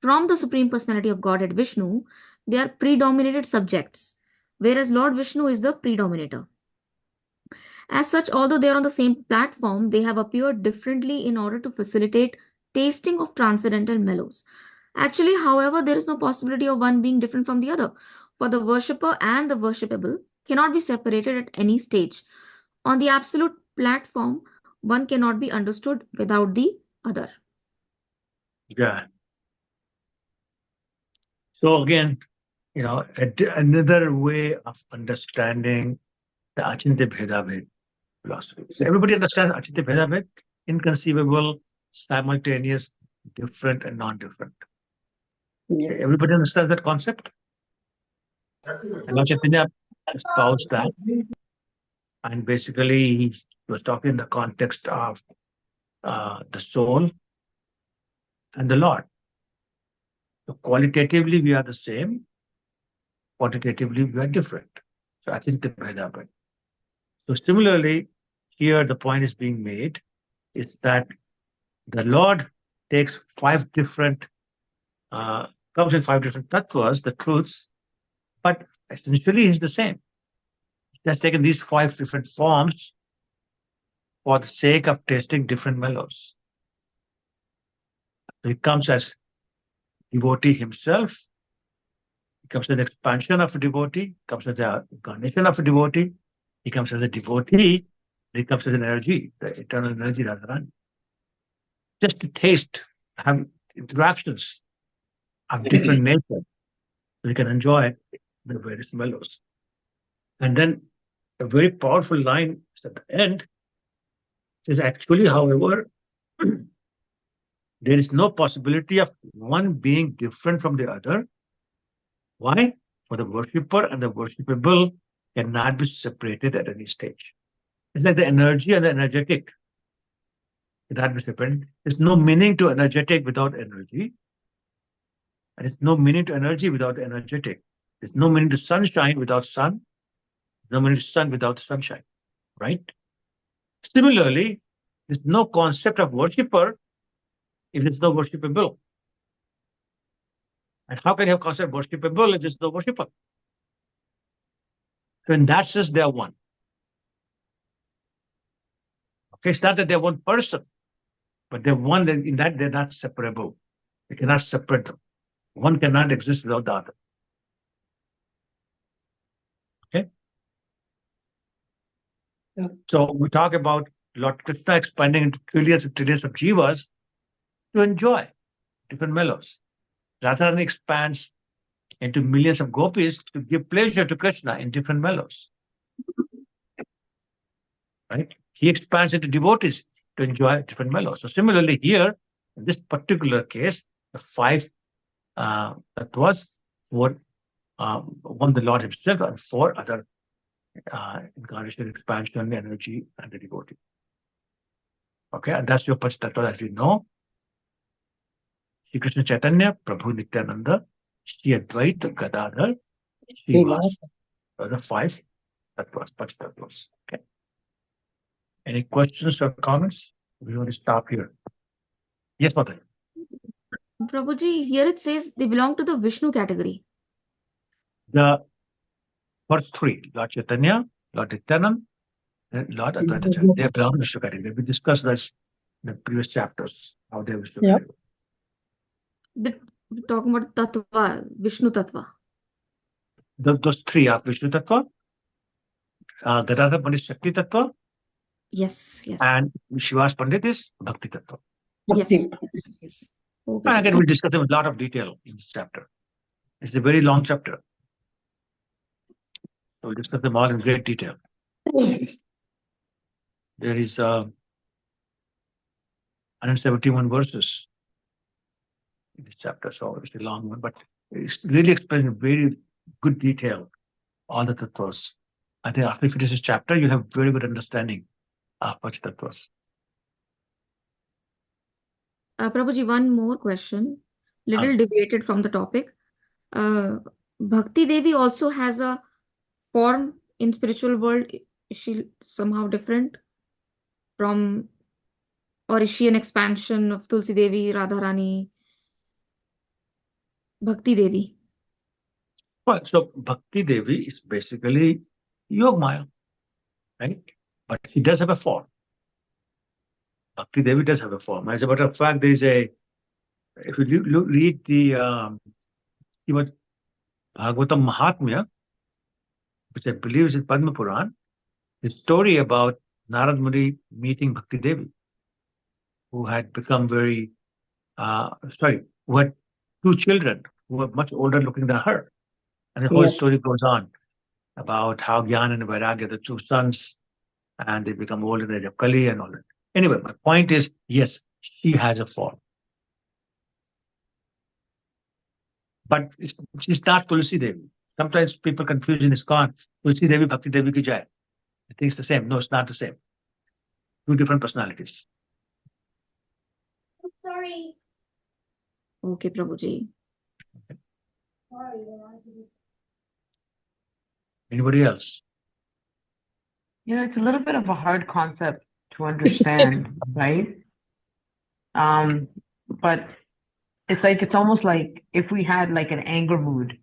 from the Supreme Personality of Godhead Vishnu, they are predominated subjects, whereas Lord Vishnu is the predominator. As such, although they are on the same platform, they have appeared differently in order to facilitate tasting of transcendental mellows. Actually, however, there is no possibility of one being different from the other, for the worshipper and the worshipable cannot be separated at any stage. On the absolute platform, one cannot be understood without the other. Yeah. So again, another way of understanding the Achinte Bheda Ved philosophy. So everybody understands Achinte Bheda Ved, inconceivable, simultaneous, different and non-different. Yeah. Everybody understands that concept? And Lord Chaitanya espoused that. And basically, he was talking in the context of the soul and the Lord. So qualitatively, we are the same. Quantitatively, we are different. So I think the Bheda Ved. So similarly, here the point is being made is that the Lord takes comes in 5 different tattvas, the truths, but essentially he's the same. He has taken these 5 different forms for the sake of tasting different mellows. So he comes as devotee himself, he comes as an expansion of a devotee, comes as an incarnation of a devotee, he comes as a devotee, he comes as an energy, the eternal energy Radharani. Just to taste, have interactions of different nature, so you can enjoy the various mellows. And then a very powerful line is at the end, says actually, however, there is no possibility of one being different from the other. Why? For the worshipper and the worshipable cannot be separated at any stage. It's like the energy and the energetic cannot be separated. There's no meaning to energetic without energy. And there's no meaning to energy without energetic. There's no meaning to sunshine without sun. There's no meaning to sun without sunshine. Right? Similarly, there's no concept of worshipper if there's no worshipable. And how can you have concept of worshipable if there's no worshipper? So in that sense, they are one. Okay, it's not that they're one person, but they're one in that they're not separable. You cannot separate them. One cannot exist without the other. Okay? Yeah. So we talk about Lord Krishna expanding into trillions and trillions of jivas to enjoy different mellows. Radharani expands into millions of gopis to give pleasure to Krishna in different mellows. Right? He expands into devotees to enjoy different mellows. So similarly here, in this particular case, the 5 tattvas were one the Lord himself and 4 other incarnation, expansion, energy, and the devotee. Okay, and that's your Panch Tattvas, as you know. Shri Krishna Chaitanya, Prabhu Nityananda, Shri Advaita Gadadhar, Shri Vas. Those are the 5 tattvas, Panch Tattvas. Okay. Any questions or comments? We want to stop here. Yes, Mother. Prabhuji, here it says they belong to the Vishnu category. The first 3, Lord Chaitanya, Lord Nityananda, and Lord Advaita, they belong to Vishnu category. We discussed this in the previous chapters, how they are Vishnu category. We're talking about Tattva, Vishnu Tattva. Those 3 are Vishnu Tattva, Gadadhar Pandit Shakti Tattva. Yes, yes. And Shivas Pandit is Bhakti Tattva. Yes, yes. Okay. And again, we'll discuss them in a lot of detail in this chapter. It's a very long chapter. So we'll discuss them all in great detail. There is 171 verses in this chapter, so it's a long one, but it's really explained in very good detail all the tattvas. I think after you finish this chapter, you'll have very good understanding of Panch Tattvas. Prabhuji, one more question, little deviated from the topic. Bhakti Devi also has a form in spiritual world. Is she somehow different from, or is she an expansion of Tulsi Devi, Radharani, Bhakti Devi? Well, so Bhakti Devi is basically Yogmaya, right? But she does have a form. Bhakti Devi does have a form. As a matter of fact, there is if you read the Bhagavatam Mahatmya, which I believe is in Padma Puran, the story about Narad Muni meeting Bhakti Devi, who had become who had 2 children who were much older looking than her. And the whole story goes on about how Gyan and Vairagya, the 2 sons, and they become old in the age of Kali and all that. Anyway, my point is, yes, she has a form. But she's not Tulsi Devi. Sometimes people confuse in ISKCON, Tulsi Devi, Bhakti Devi ki jai. They think it's the same. No, it's not the same. 2 different personalities. I'm sorry. Okay, Prabhuji. Okay. Anybody else? It's a little bit of a hard concept to understand, right? But it's almost like if we had like an anger mood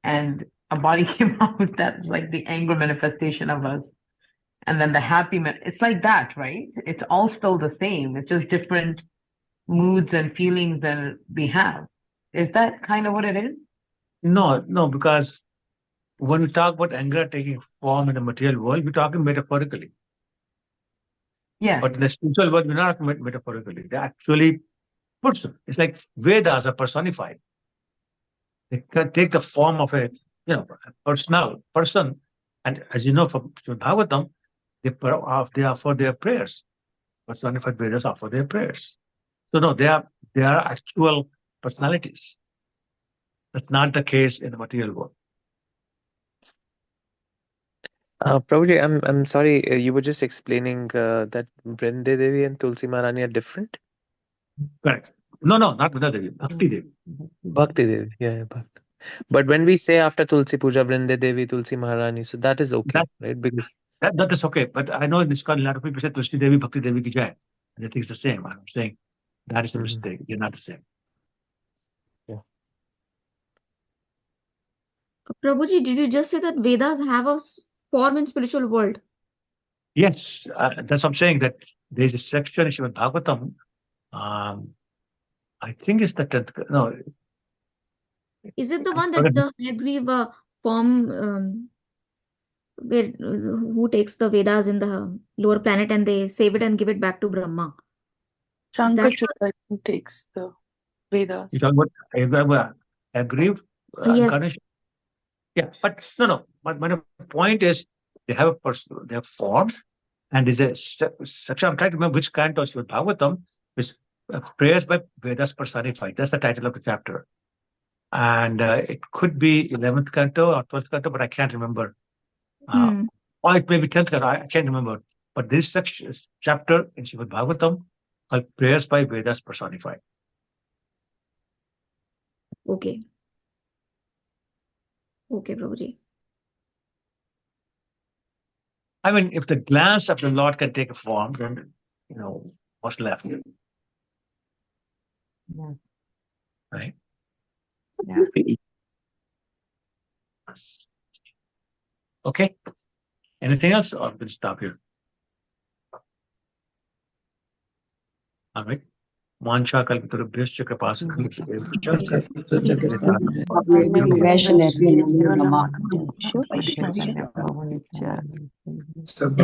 and a body came out that's like the anger manifestation of us, and then the happy it's like that, right? It's all still the same. It's just different moods and feelings that we have. Is that kind of what it is? No, because when we talk about anger taking form in the material world, we're talking metaphorically. Yes. But in the spiritual world, we're not talking metaphorically. They're actually person. It's like Vedas are personified. They can take the form of a personal person. And as you know from Bhagavatam, they are for their prayers. Personified Vedas are for their prayers. So no, they are actual personalities. That's not the case in the material world. Prabhuji, I'm sorry, you were just explaining that Vrinde Devi and Tulsi Maharani are different? Correct. No, not Vrinde Devi, Bhakti Devi. Bhakti Devi, yeah, Bhakti. But when we say after Tulsi Puja, Vrinde Devi, Tulsi Maharani, so that is okay, right? Because that is okay. But I know in this call, a lot of people say Tulsi Devi, Bhakti Devi ki jai. They think it's the same. I'm saying that is a mistake. They're not the same. Yeah. Prabhuji, did you just say that Vedas have a form in spiritual world? Yes, that's what I'm saying, that there's a section in Srimad Bhagavatam, I think it's the 10th, no. Is it the one that the Hagriva form, where who takes the Vedas in the lower planet and they save it and give it back to Brahma? Shankara takes the Vedas. You're talking about Hagriva incarnation? Yeah, but no. But my point is, they have they have form, and there's a section. I'm trying to remember which canto of Bhagavatam is prayers by Vedas personified. That's the title of the chapter, and it could be 11th canto or 12th canto, but I can't remember. Or it may be 10th canto. I can't remember. But this chapter in Srimad Bhagavatam called prayers by Vedas personified. Okay. Okay, Prabhuji. I mean, if the glance of the Lord can take a form, then, what's left? Yeah. Right? Yeah. Okay. Anything else? Or we'll stop here. All right. Mancha kalpitarubhyascha kripasindhubhyascha